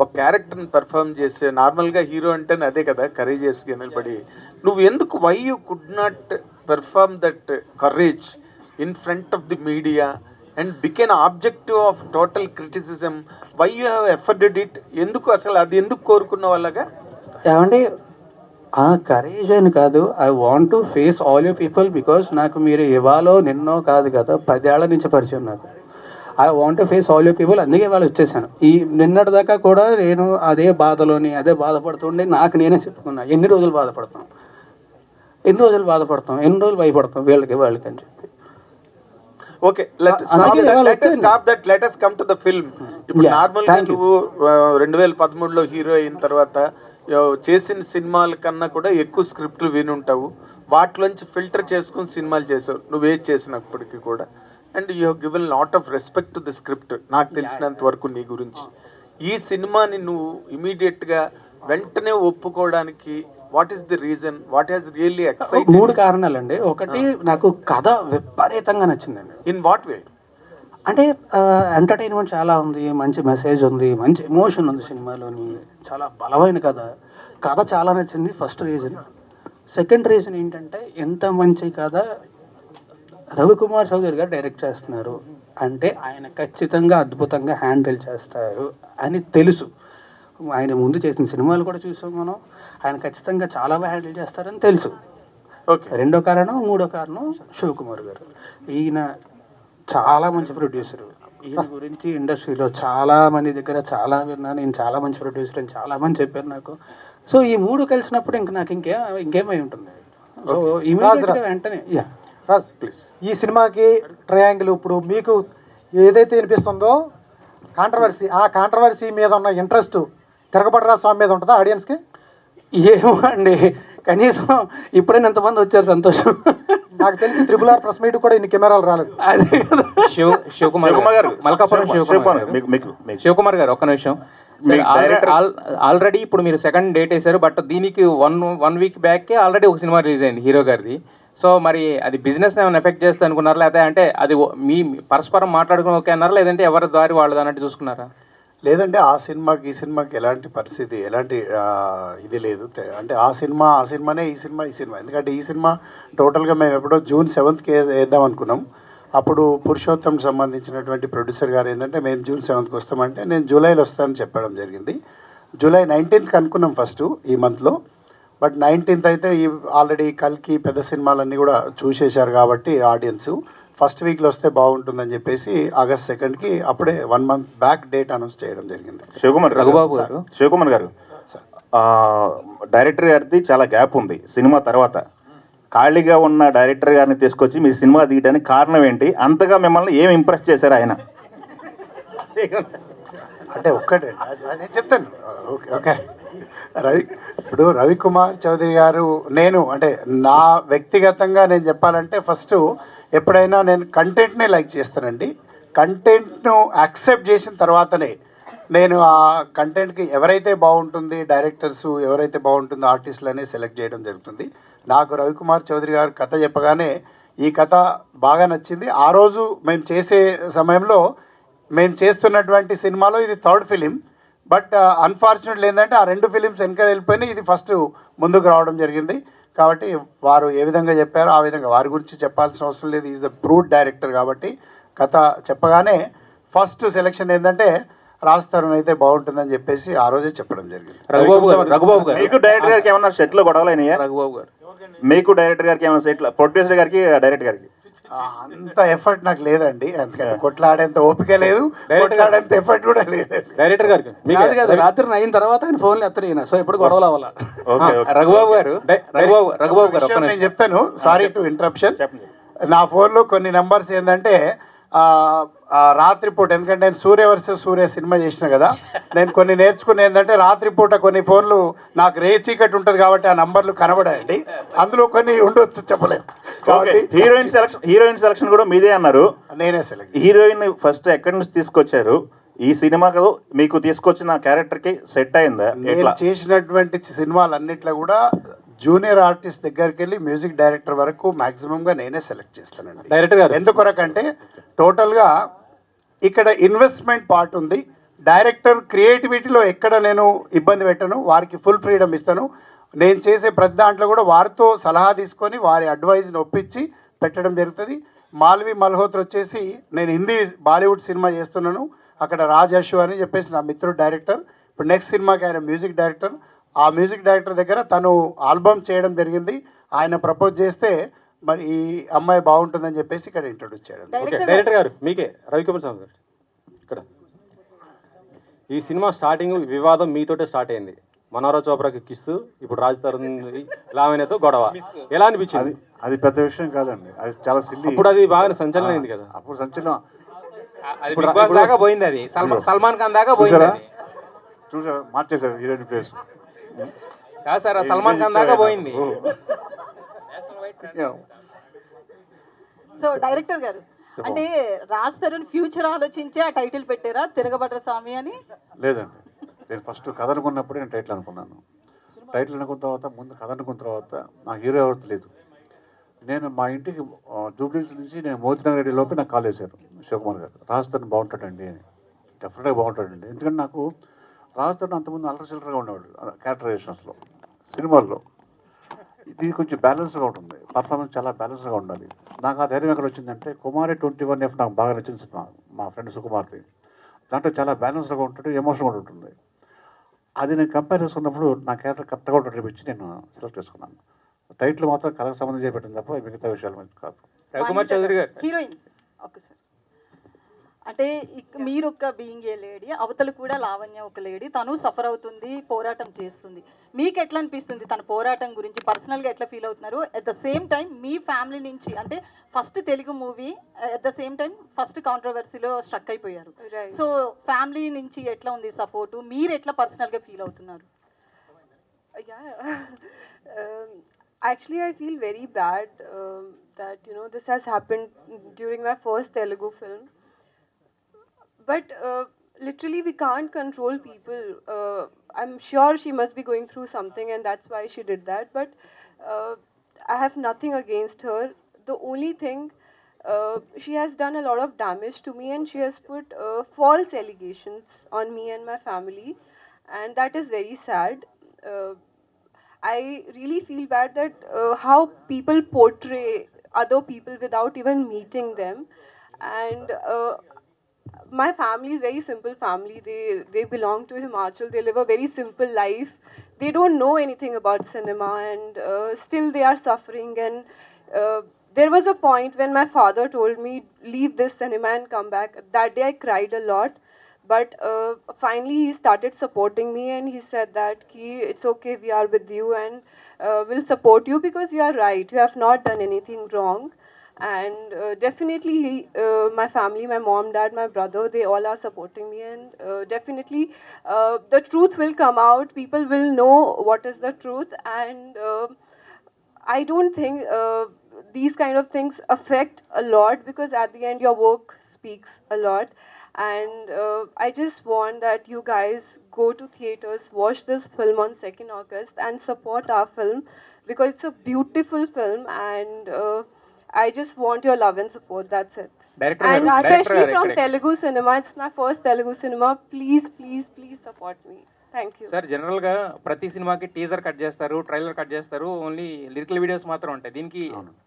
ఒక క్యారెక్టర్ని పెర్ఫామ్ చేసే, నార్మల్గా హీరో అంటేనే అదే కదా, కరేజ్ చేసి నిలబడి నువ్వు ఎందుకు, why you could not perform that courage in front of the media and become objective of total criticism? Why you have afforded it? ఎందుకు అసలు అది ఎందుకు కోరుకున్న వాళ్ళగా? ఏమండి, కరేజ్ అని కాదు, I want to face all you people. Because నాకు మీరు ఇవాళో నిన్నో కాదు కదా, 10 ఏళ్ల నుంచి పరిచయం నాకు. I want to face all you people, అందుకే వాళ్ళు వచ్చేసాను. ఈ నిన్నటి దాకా కూడా నేను అదే బాధపడుతుండే నాకు నేనే చెప్పుకున్నా, ఎన్ని రోజులు బాధపడతాం, ఎన్ని రోజులు భయపడతాం వీళ్ళకి వాళ్ళకి అని చెప్పి. Okay, let us come to the film. ఇప్పుడు నార్మల్గా నువ్వు 2013లో హీరో అయిన తర్వాత చేసిన సినిమాల కన్నా కూడా ఎక్కువ స్క్రిప్ట్లు వినుంటావు, వాటిలోంచి ఫిల్టర్ చేసుకుని సినిమాలు చేసావు నువ్వే చేసినప్పటికీ కూడా. And you have given lot of respect to the script, నాకు తెలిసినంత వరకు నీ గురించి. ఈ సినిమాని నువ్వు ఇమీడియట్గా వెంటనే ఒప్పుకోవడానికి what is the reason? What has really excited? 3 కారణాలండి. ఒకటి, నాకు కథ విపరీతంగా నచ్చిందండి. In what way? అంటే ఎంటర్టైన్మెంట్ చాలా ఉంది, మంచి మెసేజ్ ఉంది, మంచి ఎమోషన్ ఉంది సినిమాలోని, చాలా బలమైన కథ చాలా నచ్చింది. First reason. సెకండ్ రీజన్ ఏంటంటే, ఎంత మంచి కథ రవికుమార్ చౌదరి గారు డైరెక్ట్ చేస్తున్నారు అంటే ఆయన ఖచ్చితంగా అద్భుతంగా హ్యాండిల్ చేస్తారు అని తెలుసు. ఆయన ముందు చేసిన సినిమాలు కూడా చూసాం మనం, ఆయన ఖచ్చితంగా చాలా బాగా హ్యాండిల్ చేస్తారని తెలుసు. ఓకే. 2వ కారణం, 3వ కారణం శివకుమార్ గారు. ఈయన చాలా మంచి ప్రొడ్యూసరు, ఈయన గురించి ఇండస్ట్రీలో చాలా మంది దగ్గర చాలా విన్నాను. నేను చాలా మంచి ప్రొడ్యూసర్ అని చాలా మంది చెప్పారు నాకు. సో ఈ 3 కలిసినప్పుడు ఇంక నాకు ఇంకేమై ఉంటుంది. సో ఇమీడియట్గా వెంటనే రాజ్ ప్లీజ్. ఈ సినిమాకి ట్రయాంగిల్ ఇప్పుడు మీకు ఏదైతే వినిపిస్తుందో కాంట్రవర్సీ, ఆ కాంట్రవర్సీ మీద ఉన్న ఇంట్రెస్ట్ తిరగబడరా స్వామి మీద ఉంటుందా ఆడియన్స్కి? ఏమో అండి, కనీసం ఇప్పుడైనా ఎంతమంది వచ్చారు, సంతోషం. నాకు తెలిసి RRR ప్రెస్ మీట్ కూడా ఇన్ని కెమెరాలు రాలేదు. అదే కదా. శివకుమార్ గారు, మల్కాపురం శివకుమార్ గారు ఒక్క నిమిషం. ఆల్రెడీ ఇప్పుడు మీరు సెకండ్ డేట్ వేశారు, బట్ దీనికి వన్ వీక్ బ్యాక్కే ఆల్రెడీ ఒక సినిమా రిలీజ్ అయింది హీరో గారిది. సో మరి అది బిజినెస్ ఏమైనా ఎఫెక్ట్ చేస్తుంది అనుకున్నారా, లేకపోతే అంటే అది మీ పరస్పరం మాట్లాడుకుని ఓకే అన్నారా, లేదంటే ఎవరి దారి వాళ్ళది అన్నట్టు చూసుకున్నారా? లేదంటే ఆ సినిమాకి ఈ సినిమాకి ఎలాంటి పరిస్థితి, ఎలాంటి ఇది లేదు. అంటే ఆ సినిమానే ఈ సినిమా. ఎందుకంటే ఈ సినిమా టోటల్గా మేము ఎప్పుడో June 7th వేద్దాం అనుకున్నాం. అప్పుడు పురుషోత్తంకి సంబంధించినటువంటి ప్రొడ్యూసర్ గారు ఏంటంటే మేము June 7th వస్తామంటే నేను జూలైలో వస్తానని చెప్పడం జరిగింది. July 19th అనుకున్నాం ఫస్ట్ ఈ మంత్లో. బట్ 19th అయితే ఈ ఆల్రెడీ కల్కి పెద్ద సినిమాలన్నీ కూడా చూసేశారు కాబట్టి ఆడియన్స్ ఫస్ట్ వీక్లో వస్తే బాగుంటుందని చెప్పేసి August 2nd అప్పుడే 1 month బ్యాక్ డేట్ అనౌన్స్ చేయడం జరిగింది. శివకుమార్ గారు డైరెక్టర్ గారిది చాలా గ్యాప్ ఉంది సినిమా తర్వాత. ఖాళీగా ఉన్న డైరెక్టర్ గారిని తీసుకొచ్చి మీరు సినిమా తీయడానికి కారణం ఏంటి? అంతగా మిమ్మల్ని ఏం ఇంప్రెస్ చేశారు ఆయన? అంటే ఒక్కటే నేను చెప్తాను. ఓకే ఇప్పుడు రవికుమార్ చౌదరి గారు, నేను అంటే నా వ్యక్తిగతంగా నేను చెప్పాలంటే ఫస్ట్ ఎప్పుడైనా నేను కంటెంట్నే లైక్ చేస్తానండి. కంటెంట్ను యాక్సెప్ట్ చేసిన తర్వాతనే నేను ఆ కంటెంట్కి ఎవరైతే బాగుంటుంది, డైరెక్టర్స్ ఎవరైతే బాగుంటుందో ఆర్టిస్టులనే సెలెక్ట్ చేయడం జరుగుతుంది. నాకు రవికుమార్ చౌదరి గారు కథ చెప్పగానే ఈ కథ బాగా నచ్చింది. ఆ రోజు మేము చేసే సమయంలో మేము చేస్తున్నటువంటి సినిమాలో ఇది 3rd ఫిలిం. బట్ అన్ఫార్చునేట్లీ ఏంటంటే ఆ 2 ఫిలిమ్స్ వెనక వెళ్ళిపోయినాయి, ఇది ఫస్ట్ ముందుకు రావడం జరిగింది. కాబట్టి వారు ఏ విధంగా చెప్పారో ఆ విధంగా వారి గురించి చెప్పాల్సిన అవసరం లేదు. ఈజ్ ద ప్రూవ్డ్ డైరెక్టర్ కాబట్టి కథ చెప్పగానే ఫస్ట్ సెలెక్షన్ ఏంటంటే రాజ్ తరుణ్ అయితే బాగుంటుందని చెప్పేసి ఆ రోజే చెప్పడం జరిగింది. రఘుబాబు గారు, మీకు డైరెక్టర్ గారికి ఏమన్నా సెట్లో గొడవలు అయినాయా? రఘుబాబు గారు, మీకు డైరెక్టర్ గారికి ఏమైనా సెట్లో, ప్రొడ్యూసర్ గారికి డైరెక్టర్ గారికి? అంత ఎఫర్ట్ నాకు లేదండి, ఎందుకంటే కొట్లాడేంత ఓపిక లేదు, కొట్లాడేంత ఎఫర్ట్ కూడా లేదు. డైరెక్టర్ గారికి రాత్రి 9 తర్వాత ఆయన ఫోన్లు ఎత్తరు, సో ఎప్పుడు గొడవలు అవ్వాలా. రఘుబాబు గారు నేను చెప్తాను, సారీ టు ఇంటరప్షన్. నా ఫోన్లో కొన్ని నెంబర్స్ ఏంటంటే రాత్రిపూట, ఎందుకంటే నేను సూర్య వర్సెస్ సూర్య సినిమా చేసిన కదా, నేను కొన్ని నేర్చుకుని ఏంటంటే రాత్రిపూట కొన్ని ఫోన్లు నాకు చీకటి ఉంటుంది కాబట్టి ఆ నంబర్లు కనబడాయండి, అందులో కొన్ని ఉండొచ్చు, చెప్పలేదు. హీరోయిన్ సెలక్షన్ కూడా మీదే అన్నారు. నేనే సెలెక్ట్. హీరోయిన్ ఫస్ట్ ఎక్కడి నుంచి తీసుకొచ్చారు? ఈ సినిమాకు మీకు తీసుకొచ్చిన క్యారెక్టర్కి సెట్ అయిందా? నేను చేసినటువంటి సినిమాలన్నిట్లో కూడా జూనియర్ ఆర్టిస్ట్ దగ్గరికి వెళ్ళి మ్యూజిక్ డైరెక్టర్ వరకు మ్యాక్సిమంగా నేనే సెలెక్ట్ చేస్తానండి. డైరెక్టర్ గారు ఎందుకొరకంటే టోటల్గా ఇక్కడ ఇన్వెస్ట్మెంట్ పార్ట్ ఉంది. డైరెక్టర్ క్రియేటివిటీలో ఎక్కడ నేను ఇబ్బంది పెట్టను, వారికి ఫుల్ ఫ్రీడమ్ ఇస్తాను. నేను చేసే ప్రతి దాంట్లో కూడా వారితో సలహా తీసుకొని వారి అడ్వైజ్ని ఒప్పించి పెట్టడం జరుగుతుంది. మాల్వి మల్హోత్రా వచ్చేసి నేను హిందీ బాలీవుడ్ సినిమా చేస్తున్నాను, అక్కడ రాజ్ అశు అని చెప్పేసి నా మిత్రుడు డైరెక్టర్. ఇప్పుడు నెక్స్ట్ సినిమాకి ఆయన మ్యూజిక్ డైరెక్టర్. ఆ మ్యూజిక్ డైరెక్టర్ దగ్గర తను ఆల్బమ్ చేయడం జరిగింది. ఆయన ప్రపోజ్ చేస్తే మరి ఈ అమ్మాయి బాగుంటుందని చెప్పేసి ఇక్కడ ఇంట్రొడ్యూస్ చేయడం. డైరెక్టర్ గారు మీకే, రవికుమార్ సార్ గారు, ఇక్కడ ఈ సినిమా స్టార్టింగ్ వివాదం మీతోటే స్టార్ట్ అయింది. మనోహర చోప్రాకి కిస్సు, ఇప్పుడు రాజ్ తరుణ్ లావణ్యతో గొడవ, ఎలా అనిపించింది? అది పెద్ద విషయం కాదండి, అది చాలా సిల్లీ. ఇప్పుడు అది బాగా సంచలనం అయింది కదా. అప్పుడు సంచలనం దాకా పోయింది, అది సల్మాన్ ఖాన్ దాకా పోయింది. చూసారా, మార్చేశారు హీరోయిన్ ప్లేస్. కాదు సార్, సల్మాన్ ఖాన్ దాకా పోయింది. సో డైరెక్టర్ గారు, అంటే రాజ్ తరుణ్ ఫ్యూచర్ ఆలోచించి ఆ టైటిల్ పెట్టారా తిరగబడ్ర స్వామి అని? లేదండి, నేను ఫస్ట్ కథ అనుకున్నప్పుడే నేను టైటిల్ అనుకున్నాను. టైటిల్ అనుకున్న తర్వాత ముందు కథ అనుకున్న తర్వాత నాకు హీరో ఎవరు లేదు. నేను మా ఇంటికి జూబ్లీస్ నుంచి నేను మోతినగర్ రెడ్డి లోపే నాకు కాల్ చేశారు శివకుమార్ గారు, రాజ్ తరుణ్ బాగుంటాడండి అని. డెఫినెట్గా బాగుంటాడండి, ఎందుకంటే నాకు రాజ్ తరుణ్ అంతకుముందు అల్లరి చిల్లరగా ఉండేవాడు క్యారెక్టరైజేషన్స్లో, సినిమాల్లో. ఇది కొంచెం బ్యాలెన్స్గా ఉంటుంది, పర్ఫార్మెన్స్ చాలా బ్యాలెన్స్గా ఉండాలి. నాకు ఆ ధైర్యం ఎక్కడ వచ్చిందంటే కుమారి 21F నాకు బాగా నచ్చిన సినిమా, మా ఫ్రెండ్ సుకుమార్ది. దాంట్లో చాలా బ్యాలెన్స్గా ఉంటుంది, ఎమోషన్గా కూడా ఉంటుంది. అది నేను కంపేర్ చేసుకున్నప్పుడు నా క్యారెక్టర్ కరెక్ట్గా ఉంటుంది నేను సెలెక్ట్ చేసుకున్నాను. టైటిల్ మాత్రం కథకు సంబంధించి పెట్టింది తప్ప మిగతా విషయాలు మంచి కాదు. రవికుమార్ చౌదరి గారు, హీరోయిన్ అంటే మీరు ఒక బీయింగ్ ఏ లేడీ, అవతల కూడా లావణ్య ఒక లేడీ, తను సఫర్ అవుతుంది, పోరాటం చేస్తుంది. మీకు ఎట్లా అనిపిస్తుంది తన పోరాటం గురించి? పర్సనల్గా ఎట్లా ఫీల్ అవుతున్నారు? అట్ ద సేమ్ టైం మీ ఫ్యామిలీ నుంచి, అంటే first Telugu movie, at the same time first కాంట్రవర్సీలో స్ట్రక్ అయిపోయారు. సో ఫ్యామిలీ నుంచి ఎట్లా ఉంది సపోర్టు? మీరు ఎట్లా పర్సనల్గా ఫీల్ అవుతున్నారు? Actually, I feel very bad that this has happened during my first Telugu film. But literally, we can't control people. I'm sure she must be going through something, and that's why she did that. But I have nothing against her. The only thing, she has done a lot of damage to me, and she has put false allegations on me and my family, and that is very sad. I really feel bad that how people portray other people without even meeting them. And my family is very simple family. They belong to Himachal. They live a very simple life. They don't know anything about cinema, and still they are suffering. And there was a point when my father told me, leave this cinema and come back. That day I cried a lot. But finally he started supporting me, and he said that it's okay, we are with you, and we'll support you because you are right. You have not done anything wrong. And definitely my family, my mom, dad, my brother, they all are supporting me. And definitely the truth will come out. People will know what is the truth. And I don't think these kind of things affect a lot, because at the end your work speaks a lot. And I just want that you guys go to theaters, watch this film on 2nd August, and support our film, because it's a beautiful film. And I just want your love and support. That's it. And especially from Telugu cinema, it's my first Telugu cinema. Please, please, please support me. Thank you sir. జనరల్గా ప్రతి సినిమాకి టీజర్ కట్ చేస్తారు, ట్రైలర్ కట్ చేస్తారు, ఓన్లీ లిరికల్ వీడియోస్ మాత్రం ఉంటాయి. దీనికి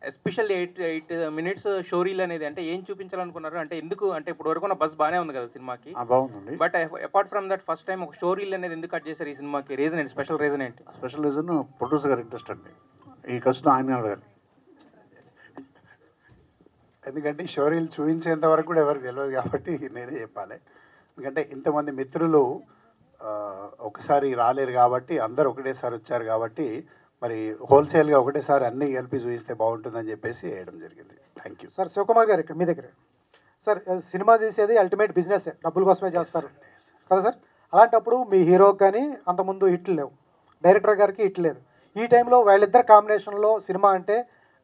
ఎస్పెషల్ 8 minutes షో రీల్ అనేది, అంటే ఏం చూపించాలనుకున్నారు? అంటే ఎందుకు, అంటే ఇప్పుడు వరకు ఉన్న బస్ బాగానే ఉంది కదా సినిమాకి, బాగుందండి. But apart from that first time ఒక షో రీల్ అనేది ఎందుకు కట్ చేశారు ఈ సినిమాకి? రీజన్ ఏంటి? స్పెషల్ రీజన్ ఏంటి? స్పెషల్ రీజన్ ప్రొడ్యూసర్ గారు ఇంట్రెస్ట్ అండి. ఈ కష్టం ఆయన అడగాలి. ఎందుకంటే షోరీలు చూపించేంత వరకు కూడా ఎవరికి తెలియదు కాబట్టి నేనే చెప్పాలి. ఎందుకంటే ఇంతమంది మిత్రులు ఒకసారి రాలేరు కాబట్టి, అందరు ఒకటేసారి వచ్చారు కాబట్టి, మరి హోల్సేల్గా ఒకటేసారి అన్నీ కలిపి చూపిస్తే బాగుంటుందని చెప్పేసి వేయడం జరిగింది. Thank you sir. శివకుమార్ గారు ఇక్కడ మీ దగ్గర. సార్, సినిమా తీసేది అల్టిమేట్ బిజినెస్, డబ్బుల కోసమే చేస్తారు కదా సార్. అలాంటప్పుడు మీ హీరోకి కానీ అంతకుముందు హిట్లు లేవు, డైరెక్టర్ గారికి హిట్ లేదు. ఈ టైంలో వాళ్ళిద్దరు కాంబినేషన్లో సినిమా అంటే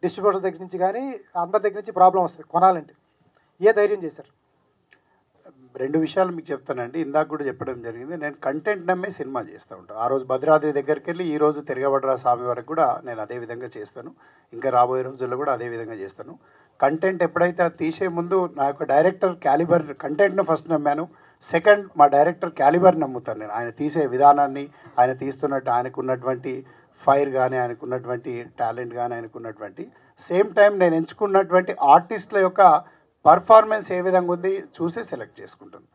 డిస్ట్రిబ్యూటర్ దగ్గర నుంచి కానీ అందరి దగ్గర నుంచి ప్రాబ్లం వస్తుంది కొనాలంటే. ఏ ధైర్యం చేశారు? 2 విషయాలు మీకు చెప్తానండి. ఇందాక కూడా చెప్పడం జరిగింది, నేను కంటెంట్ నమ్మే సినిమా చేస్తూ ఉంటాను. ఆ రోజు భద్రాద్రి దగ్గరికి వెళ్ళి ఈ రోజు తిరగబడ్రా స్వామి వరకు కూడా నేను అదే విధంగా చేస్తాను. ఇంకా రాబోయే రోజుల్లో కూడా అదే విధంగా చేస్తాను. కంటెంట్ ఎప్పుడైతే తీసే ముందు నా యొక్క డైరెక్టర్ క్యాలిబర్, కంటెంట్ను ఫస్ట్ నమ్మాను. సెకండ్, మా డైరెక్టర్ క్యాలిబర్ నమ్ముతాను నేను. ఆయన తీసే విధానాన్ని, ఆయన తీస్తున్నట్టు ఆయనకున్నటువంటి ఫైర్ కానీ, ఆయనకున్నటువంటి టాలెంట్ కానీ, ఆయనకున్నటువంటి సేమ్ టైం నేను ఎంచుకున్నటువంటి ఆర్టిస్టుల యొక్క పర్ఫార్మెన్స్ ఏ విధంగా ఉంది చూసి సెలెక్ట్ చేసుకుంటాను.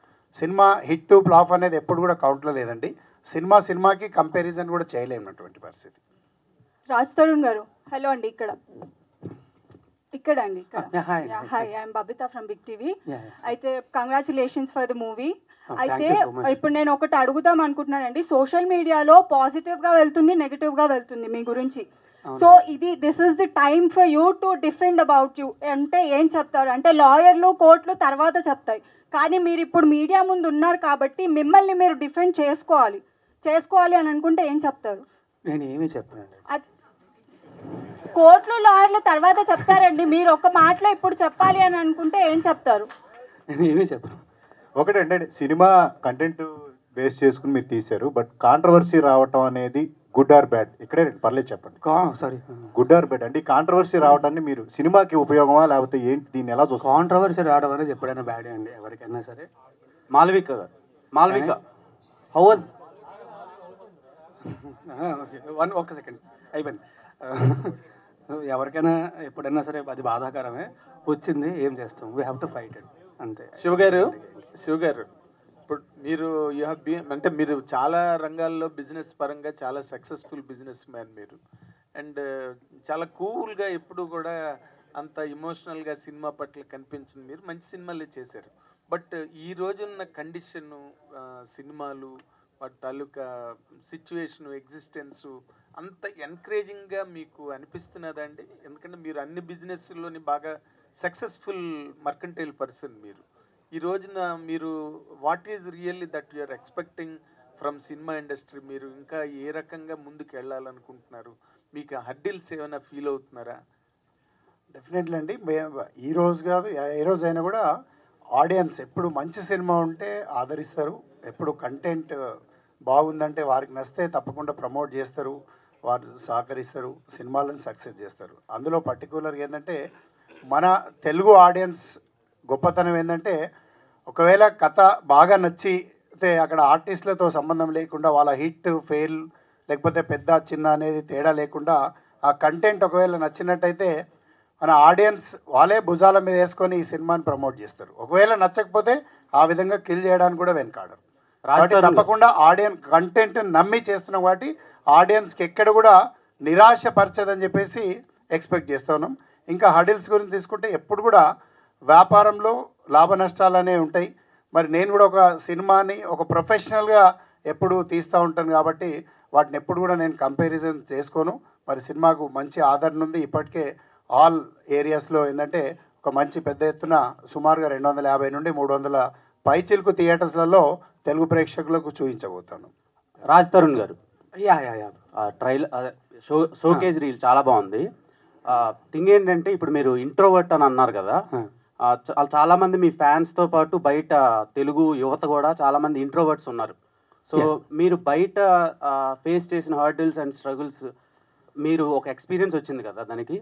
సినిమా హిట్ ఫ్లాప్ అనేది ఎప్పుడు కూడా కౌంట్లో లేదండి. సినిమాకి కంపారిజన్ కూడా చేయలేనటువంటి పరిస్థితి. రాజ్ తరుణ్ గారు, హలో అండి. ఇక్కడ అండి. Hi, I'm Babita from Big TV. అయితే కంగ్రాచులేషన్స్ ఫర్ ద మూవీ. అయితే ఇప్పుడు నేను ఒకటి అడుగుదాం అనుకుంటున్నానండి. సోషల్ మీడియాలో పాజిటివ్గా వెళ్తుంది, నెగిటివ్గా వెళ్తుంది మీ గురించి. So this is the time for you to defend about you. అంటే ఏం చెప్తారు? అంటే లాయర్లు, కోర్టులు తర్వాత చెప్తాయి, కానీ మీరు ఇప్పుడు మీడియా ముందు ఉన్నారు కాబట్టి మిమ్మల్ని మీరు డిఫెండ్ చేసుకోవాలి అని అనుకుంటే ఏం చెప్తారు? నేను ఏమీ చెప్పాను. కోర్టులు, లాయర్లు తర్వాత చెప్తారండి. మీరు ఒక మాటలో ఇప్పుడు చెప్పాలి అని అనుకుంటే ఏం చెప్తారు? నేను ఏమీ చెప్పను. ఒకటంటే సినిమా కంటెంట్ బేస్ చేసుకుని మీరు తీశారు, బట్ కాంట్రవర్సీ రావటం అనేది గుడ్ ఆర్ బ్యాడ్? ఇక్కడే పర్లేదు చెప్పండి. సారీ, గుడ్ ఆర్ బ్యాడ్ అంటే కాంట్రవర్సీ రావడాన్ని మీరు సినిమాకి ఉపయోగమా లేకపోతే ఏంటి, దీన్ని ఎలా చూస్తారు? కాంట్రవర్సీ రావడం అనేది ఎప్పుడైనా బ్యాడే అండి, ఎవరికైనా సరే. Malvika how was? ఒక్క సెకండ్ అయిపోయింది. ఎవరికైనా ఎప్పుడైనా సరే అది బాధాకరమే. వచ్చింది, ఏం చేస్తాం, we have to fight it, అంతే. శివ గారు ఇప్పుడు మీరు యూ హ్యావ్ బీన్, అంటే మీరు చాలా రంగాల్లో బిజినెస్ పరంగా చాలా సక్సెస్ఫుల్ బిజినెస్ మ్యాన్ మీరు. అండ్ చాలా కూల్గా ఎప్పుడు కూడా అంత ఇమోషనల్గా సినిమా పట్ల కనిపించింది. మీరు మంచి సినిమాలే చేశారు. బట్ ఈ రోజున్న కండిషను, సినిమాలు వాటి తాలూకా సిచ్యువేషను, ఎగ్జిస్టెన్సు అంత ఎంకరేజింగ్గా మీకు అనిపిస్తున్నదండి? ఎందుకంటే మీరు అన్ని బిజినెస్లోని బాగా సక్సెస్ఫుల్ మర్కంటైల్ పర్సన్ మీరు. ఈ రోజున మీరు what is really that you are expecting from cinema industry? మీరు ఇంకా ఏ రకంగా ముందుకు వెళ్ళాలనుకుంటున్నారు? మీకు హర్డిల్స్ ఏమైనా ఫీల్ అవుతున్నారా? డెఫినెట్లీ అండి. ఈ రోజు కాదు, ఏ రోజైనా కూడా ఆడియన్స్ ఎప్పుడు మంచి సినిమా ఉంటే ఆదరిస్తారు. ఎప్పుడు కంటెంట్ బాగుందంటే వారికి నచ్చితే తప్పకుండా ప్రమోట్ చేస్తారు, వారు సహకరిస్తారు, సినిమాలను సక్సెస్ చేస్తారు. అందులో పర్టికులర్గా ఏంటంటే మన తెలుగు ఆడియన్స్ గొప్పతనం ఏంటంటే ఒకవేళ కథ బాగా నచ్చితే అక్కడ ఆర్టిస్టులతో సంబంధం లేకుండా వాళ్ళ హిట్ ఫెయిల్ లేకపోతే పెద్ద చిన్న అనేది తేడా లేకుండా ఆ కంటెంట్ ఒకవేళ నచ్చినట్టయితే మన ఆడియన్స్ వాళ్ళే భుజాల మీద వేసుకొని ఈ సినిమాని ప్రమోట్ చేస్తారు. ఒకవేళ నచ్చకపోతే ఆ విధంగా కిల్ చేయడానికి కూడా వెనకాడరు. కాబట్టి తప్పకుండా ఆడియన్స్ కంటెంట్ నమ్మి చేస్తున్నాం కాబట్టి ఆడియన్స్కి ఎక్కడ కూడా నిరాశపరచదని చెప్పేసి ఎక్స్పెక్ట్ చేస్తున్నాం. ఇంకా హడిల్స్ గురించి తీసుకుంటే ఎప్పుడు కూడా వ్యాపారంలో లాభ నష్టాలు అనేవి ఉంటాయి. మరి నేను కూడా ఒక సినిమాని ఒక ప్రొఫెషనల్గా ఎప్పుడు తీస్తూ ఉంటాను కాబట్టి వాటిని ఎప్పుడు కూడా నేను కంపారిజన్ చేసుకోను. మరి సినిమాకు మంచి ఆదరణ ఉంది. ఇప్పటికే ఆల్ ఏరియాస్లో ఏంటంటే ఒక మంచి పెద్ద ఎత్తున సుమారుగా 250 నుండి 300 పైచిలుకు థియేటర్స్లలో తెలుగు ప్రేక్షకులకు చూపించబోతాను. రాజ్ తరుణ్ గారు, షోకేజ్ రీల్ చాలా బాగుంది. థింగ్ ఏంటంటే ఇప్పుడు మీరు ఇంట్రోవర్ట్ అని అన్నారు కదా, చాలామంది మీ ఫ్యాన్స్తో పాటు బయట తెలుగు యువత కూడా చాలామంది ఇంట్రోవర్ట్స్ ఉన్నారు. సో మీరు బయట ఫేస్ చేసిన హర్డిల్స్ అండ్ స్ట్రగుల్స్, మీరు ఒక ఎక్స్పీరియన్స్ వచ్చింది కదా దానికి,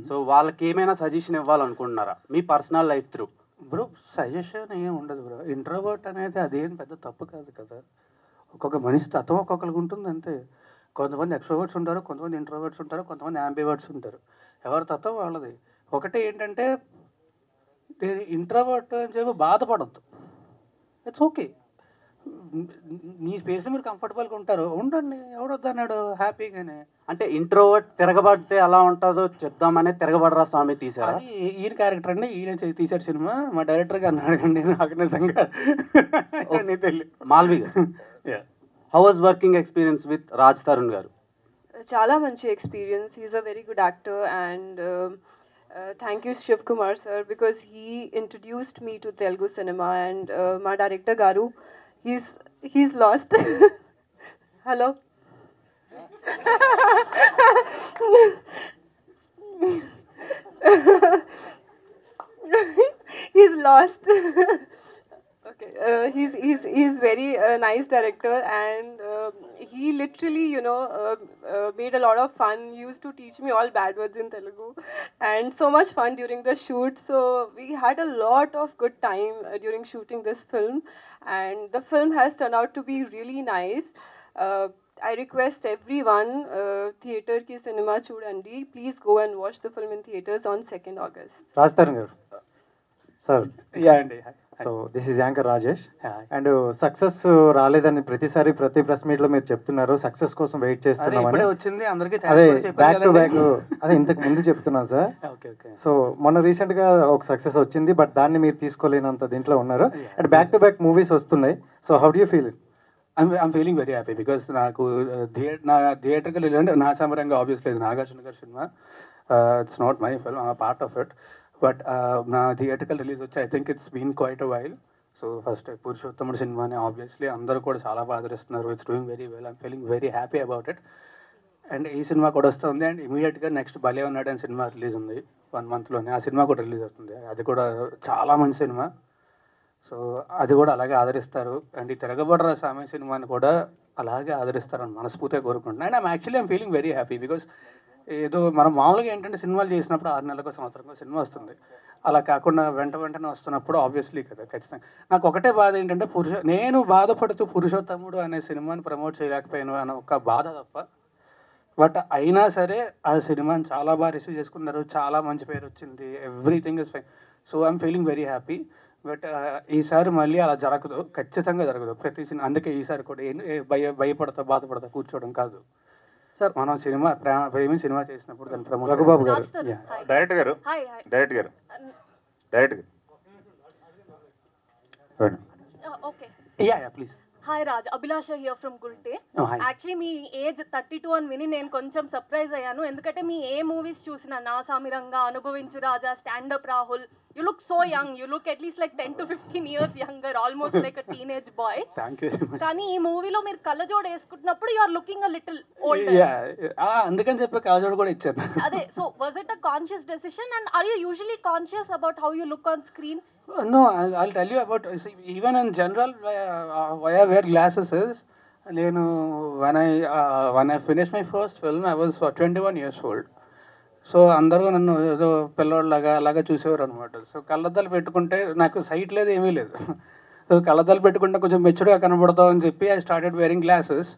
సో వాళ్ళకి ఏమైనా సజెషన్ ఇవ్వాలనుకుంటున్నారా మీ personal life through? Bro suggestion ఏం ఉండదు బ్రో. ఇంట్రోవర్ట్ అనేది అదేం పెద్ద తప్పు కాదు కదా. ఒక్కొక్క మనిషి తత్వం ఒక్కొక్కరికి ఉంటుంది అంతే. కొంతమంది ఎక్స్ట్రోవర్ట్స్ ఉంటారు, కొంతమంది ఇంట్రోవర్ట్స్ ఉంటారు, కొంతమంది యాంబివర్ట్స్ ఉంటారు. ఎవరి తత్వం వాళ్ళది. ఒకటి ఏంటంటే ఇంట్రోవర్ట్ అని చెప్పి బాధపడద్దు. It's okay. మీ స్పేస్లో మీరు కంఫర్టబుల్గా ఉంటారు, ఉండండి. ఎవడొద్దన్నాడు? హ్యాపీగానే. అంటే ఇంట్రోవర్ట్ తిరగబడితే ఎలా ఉంటుందో చెప్దామనే తిరగబడరా స్వామి తీసారు. అది ఈయన క్యారెక్టర్ అండి, ఈయన తీశారు సినిమా. మా డైరెక్టర్ గారిని అడగండి, నాకు నిజంగా తెలియదు. Malvi garu, how was working experience with Raj Tarun garu? చాలా మంచి experience. He's a very good actor and thank you Shiv Kumar sir because he introduced me to Telugu cinema and మా director garu he's lost. Hello. He's lost. Okay. He's very nice director and he literally made a lot of fun. He used to teach me all bad words in Telugu and so much fun during the shoot. So we had a lot of good time during shooting this film. And the film has turned out to be really nice. I request everyone, theater ki cinema chudandi, please go and watch the film in theaters on 2nd August. Raj Tarun garu. Sir. Yeah, అండి. So this is anchor Rajesh. And success రాలేదని ప్రతిసారి ప్రతి ప్రెస్ మీట్లో మీరు చెప్తున్నారు, సక్సెస్ కోసం వెయిట్ చేస్తున్నామని. వచ్చింది అందరికీ. అదే బ్యాక్ టు బ్యాక్ అదే ఇంతకు ముందు చెప్తున్నాను సార్. సో మొన్న రీసెంట్గా ఒక సక్సెస్ వచ్చింది, బట్ దాన్ని మీరు తీసుకోలేనంత దీంట్లో ఉన్నారు. And back to back movies వస్తున్నాయి. So how do you feel? I'm feeling very happy because నాకు నా థియేటర్కి వెళ్ళండి. నా సమరంగా ఆబ్వియస్లీ నాగార్జున గారి cinema. It's not my film, I'm part of it. But నా థియేటర్కల్ రిలీజ్ వచ్చి I think it's been quite a while. So first Purushothamudu సినిమాని ఆబ్వియస్లీ అందరూ కూడా చాలా బాగా ఆదరిస్తున్నారు. It's doing very well. I'm feeling very happy about it. And ఈ సినిమా కూడా వస్తుంది. అండ్ ఇమీడియట్గా నెక్స్ట్ భలే ఉన్నాడు అని సినిమా రిలీజ్ ఉంది 1 monthలోనే. ఆ సినిమా కూడా రిలీజ్ అవుతుంది. అది కూడా చాలా మంచి సినిమా. సో అది కూడా అలాగే ఆదరిస్తారు. అండ్ ఈ తిరగబడరా స్వామి సినిమాని కూడా అలాగే ఆదరిస్తారని మనస్ఫూర్తిగా కోరుకుంటున్నాను. And I'm feeling very happy because ఏదో మనం మామూలుగా ఏంటంటే సినిమాలు చేసినప్పుడు 6 నెలలకు సంవత్సరంలో సినిమా వస్తుంది. అలా కాకుండా వెంటనే వస్తున్నప్పుడు ఆబ్వియస్లీ కదా ఖచ్చితంగా. నాకు ఒకటే బాధ ఏంటంటే నేను బాధపడుతూ పురుషోత్తముడు అనే సినిమాని ప్రమోట్ చేయలేకపోయాను అన్న ఒక బాధ తప్ప. బట్ అయినా సరే ఆ సినిమాని చాలా బాగా రిసీవ్ చేసుకున్నారు, చాలా మంచి పేరు వచ్చింది, everything is fine. So I'm feeling very happy. But ఈసారి మళ్ళీ అలా జరగదు, ఖచ్చితంగా జరగదు ప్రతి సినిమా. అందుకే ఈసారి కూడా భయపడతా బాధపడతా కూర్చోవడం కాదు సార్. మనం సినిమా ప్రేమి సినిమా చేసినప్పుడు దాని ప్రమోషన్. రఘుబాబు గారు, డైరెక్టర్ గారు Okay. Yeah please. Hi Raj, Abhilasha here from Gulte. Oh, hi. Actually me age 32 అని విని నేను కొంచెం సర్ప్రైజ్ అయ్యాను, ఎందుకంటే మీ ఏ మూవీస్ చూసినా Naa Saamiranga, Anubhavinchu Raja, stand up Rahul, you look so young, you look at least like 10 to 15 years younger, almost like a teenage boy. Thank you very much. కానీ ఈ మూవీలో మీరు కళ్ళజోడు వేసుకుంటున్నప్పుడు you are looking a little older. Yeah అందుకని చెప్పి కాజోడు కూడా ఇచ్చారు నాకు. అదే, so was it a conscious decision and are you usually conscious about how you look on screen? No, I'll tell you about, see, even in general, why I wear glasses is, నేను when I finished my first film, I was 21 years old. So అందరూ నన్ను ఏదో పిల్లోళ్ళలాగా అలాగా చూసేవారు అనమాట. సో కళ్ళద్దాలు పెట్టుకుంటే నాకు సైట్ లేదు, ఏమీ లేదు. సో కళ్ళద్దాలు పెట్టుకుంటే కొంచెం మెచ్యూర్గా కనబడతావు అని చెప్పి I started wearing glasses.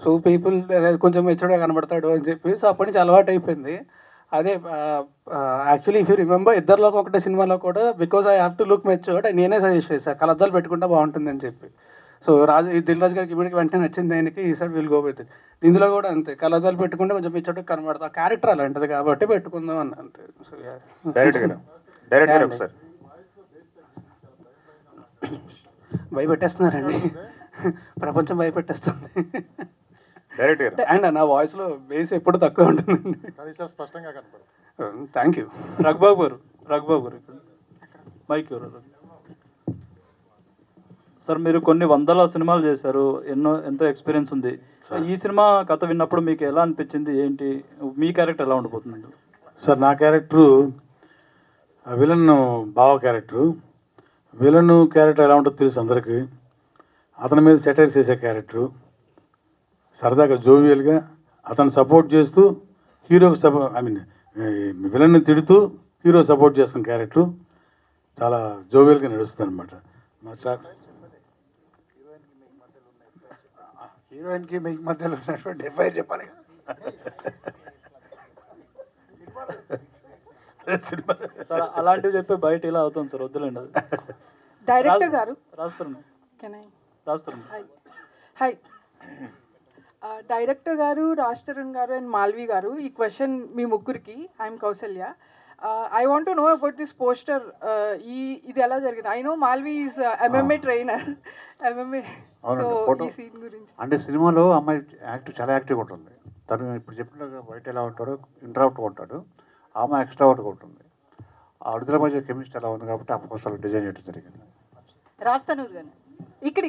So people కొంచెం మెచ్యూర్గా కనబడతాడు అని చెప్పి, సో అప్పటి నుంచి అలవాటు అయిపోయింది. అదే యాక్చువల్లీ ఇఫ్ యూ రిమెంబర్ ఇద్దరిలో ఒకటే సినిమాలో కూడా, because I have to look matured, నేనే సజెస్ట్ చేశాను కళ్ళద్దాలు పెట్టుకుంటే బాగుంటుంది అని చెప్పి. సో దిల్ రాజు గారికి ఇమీడియట్గా వెంటనే నచ్చింది ఆయనకి, ఈ sir will go with it. ఇందులో కూడా అంతే, కళ్ళద్దాలు పెట్టుకుంటే కొంచెం మెచ్యూర్డ్గా కనబడతా, క్యారెక్టర్ అలాంటిది కాబట్టి పెట్టుకుందాం అని అంతే. సో డైరెక్ట్ భయపెట్టేస్తున్నారండి, ప్రపంచం భయపెట్టేస్తుంది. డైరెక్ట్ అండ్ నా వాయిస్లో బేస్ ఎప్పుడు తక్కువ ఉంటుందండి. స్పష్టంగా కనపడదు. Thank you. రఘుబాబు గారు మైక్ ఎవరు? సార్ మీరు కొన్ని వందల సినిమాలు చేశారు, ఎంతో ఎక్స్పీరియన్స్ ఉంది. ఈ సినిమా కథ విన్నప్పుడు మీకు ఎలా అనిపించింది, ఏంటి మీ క్యారెక్టర్ ఎలా ఉండిపోతుందండి? సార్ నా క్యారెక్టరు విలన్ బావ క్యారెక్టరు. విలన్ క్యారెక్టర్ ఎలా ఉంటుందో తెలుసు అందరికీ. అతని మీద సెటైర్ చేసే క్యారెక్టరు, సరదాగా జోవియల్గా అతను సపోర్ట్ చేస్తూ హీరోకి విలన్ని తిడుతూ హీరో సపోర్ట్ చేస్తున్న క్యారెక్టరు చాలా జోవియల్గా నడుస్తుంది అనమాట. హీరోయిన్కి మీకు మధ్యలో ఉన్నటువంటి ఎఫ్ఐఆర్ చెప్పాలి. సార్ అలాంటివి చెప్పి బయట ఇలా అవుతుంది సార్, వద్దులేండి. అది డైరెక్టర్ గారు రాస్తాను. హాయ్ డైరెక్టర్ గారు, రాజ్ తరుణ్ గారు అండ్ మాల్వి గారు, ఈ క్వశ్చన్ మీ ముగ్గురికి. I'm Kausalya. I want to know about this poster. ఇది ఎలా జరిగింది? I know Malvi is MMA trainer, MMA. So ఈ సీన్ గురించి అంటే సినిమాలో అమ్మాయి చాలా యాక్టివ్గా ఉంటుంది. తను ఇప్పుడు చెప్పినట్టుగా బయట ఎలా ఉంటాడో ఇంట్రావర్ట్గా ఉంటాడు, ఆమె ఎక్స్ట్రావర్ట్గా ఉంటుంది. ఆ ఇద్దరి మధ్య కెమిస్ట్రీ ఎలా ఉంది కాబట్టి ఆ పోస్టర్ డిజైన్ చేయడం జరిగింది. రాస్తాను ఇక్కడ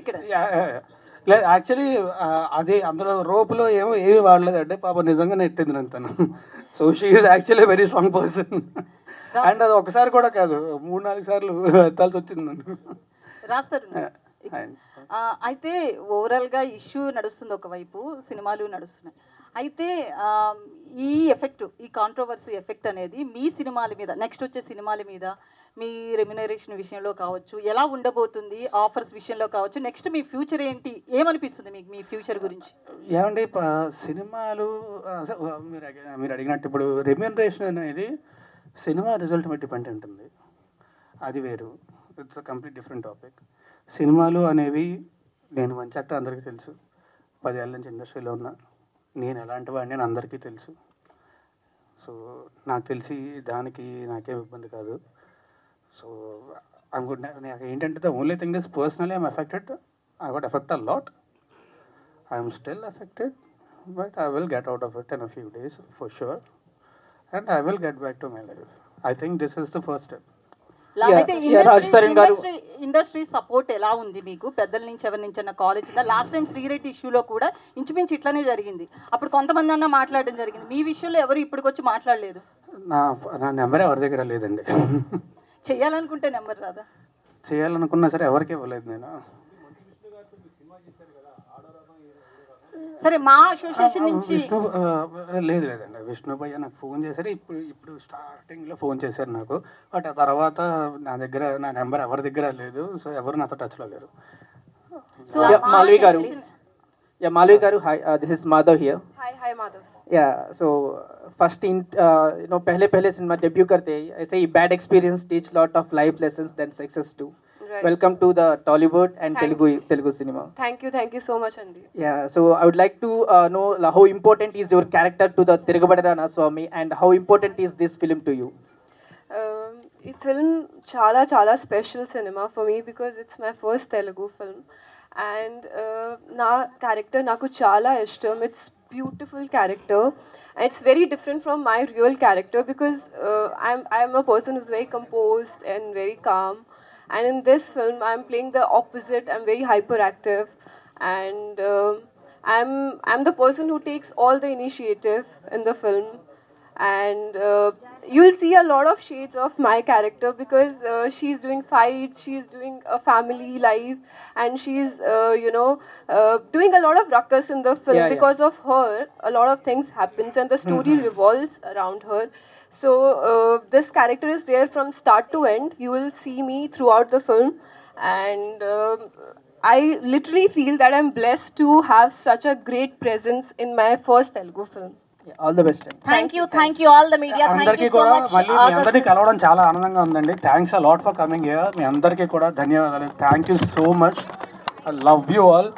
లేదు యాక్చువల్లీ అది అందులో రోప్లో ఏమీ వాడలేదంటే పాప నిజంగానే ఎత్తింది నన్ను తను. So she is actually very strong person. And అది ఒకసారి కూడా కాదు, 3-4 సార్లు ఎత్తాల్సి వచ్చింది నన్ను. రాస్తారు. అయితే ఓవరాల్గా ఇష్యూ నడుస్తుంది, ఒకవైపు సినిమాలు నడుస్తున్నాయి. అయితే ఈ ఎఫెక్ట్, ఈ కాంట్రవర్సీ ఎఫెక్ట్ అనేది మీ సినిమాల మీద, నెక్స్ట్ వచ్చే సినిమాల మీద, మీ రెమ్యునరేషన్ విషయంలో కావచ్చు, ఎలా ఉండబోతుంది, ఆఫర్స్ విషయంలో కావచ్చు, నెక్స్ట్ మీ ఫ్యూచర్ ఏంటి, ఏమనిపిస్తుంది మీకు మీ ఫ్యూచర్ గురించి? ఏమండి సినిమాలు మీరు అడిగినట్టు ఇప్పుడు రెమ్యునరేషన్ అనేది సినిమా రిజల్ట్ మీద డిపెండ్ ఉంటుంది, అది వేరు. It's a complete different topic. సినిమాలు అనేవి, నేను మంచి యాక్టర్ అందరికీ తెలుసు, 10 ఏళ్ళ నుంచి ఇండస్ట్రీలో ఉన్నా, నేను ఎలాంటి వాడిని అని అందరికీ తెలుసు. సో నాకు తెలిసి దానికి నాకేం ఇబ్బంది కాదు. సో నాకు ఏంటంటే the only thing is personally I'm affected. I got effect a lot. I'm still affected, but I will get out of it in a few days for sure, and I will get back to my life. I think this is the first step. Industry support ఎలా ఉంది మీకు? పెద్దల నుంచి ఎవరి నుంచి అన్న కాలేజ్ ఉందా? లాస్ట్ టైం శ్రీరెడ్డి ఇష్యూలో కూడా ఇంచుమించు ఇట్లానే జరిగింది. అప్పుడు కొంతమంది అన్న మాట్లాడడం జరిగింది, మీ విషయంలో ఎవరు ఇప్పటికొచ్చి మాట్లాడలేదు. నా నెంబర్ ఎవరి దగ్గర లేదండి. చేయాలనుకుంటే నెంబర్ రాదా? చేయాలనుకున్నా సరే ఎవరికి ఇవ్వలేదు నేను. సరే మా అసోసియేషన్ నుంచి లేదండి, విష్ణుభయ్య నాకు ఫోన్ చేశారు, ఇప్పుడు స్టార్టింగ్లో ఫోన్ చేశారు నాకు. బట్ ఆ తర్వాత నా నెంబర్ ఎవరి దగ్గర లేదు. సో ఎవరు నాతో టచ్లో లేరు. మాల్వి గారు, hi, this is Madhav here. Hi Madhav. Yeah, so first पहले सिनेमा डेब्यू करते ही ऐसे ही bad experience teach lot of life lessons than success too. Right. Welcome to the Tollywood and Telugu cinema. Thank you so much Andy. Yeah, so I would like to know how important is your character to the Tirugabada Swami and how important is this film to you? ఈ ఫిల్మ్ చాలా చాలా special cinema for me because it's my first Telugu film and నా క్యారెక్టర్ నాకు చాలా ఇష్టం. It's beautiful character and it's very different from my real character because I'm a person who's very composed and very calm, and in this film I'm playing the opposite. I'm very hyperactive and I'm the person who takes all the initiative in the film, and you'll see a lot of shades of my character because she's doing fights, she's doing a family life, and she's doing a lot of ruckus in the film. Because of her a lot of things happens and the story revolves around her. So this character is there from start to end. You will see me throughout the film, and I literally feel that I'm blessed to have such a great presence in my first Telugu film. All the best. Thank you all the media. అందరికీ కూడా మళ్ళీ మీ అందరినీ కలవడం చాలా ఆనందంగా ఉందండి. Thanks a lot for coming here. మీ అందరికీ కూడా ధన్యవాదాలు. Thank you so much. I love you all.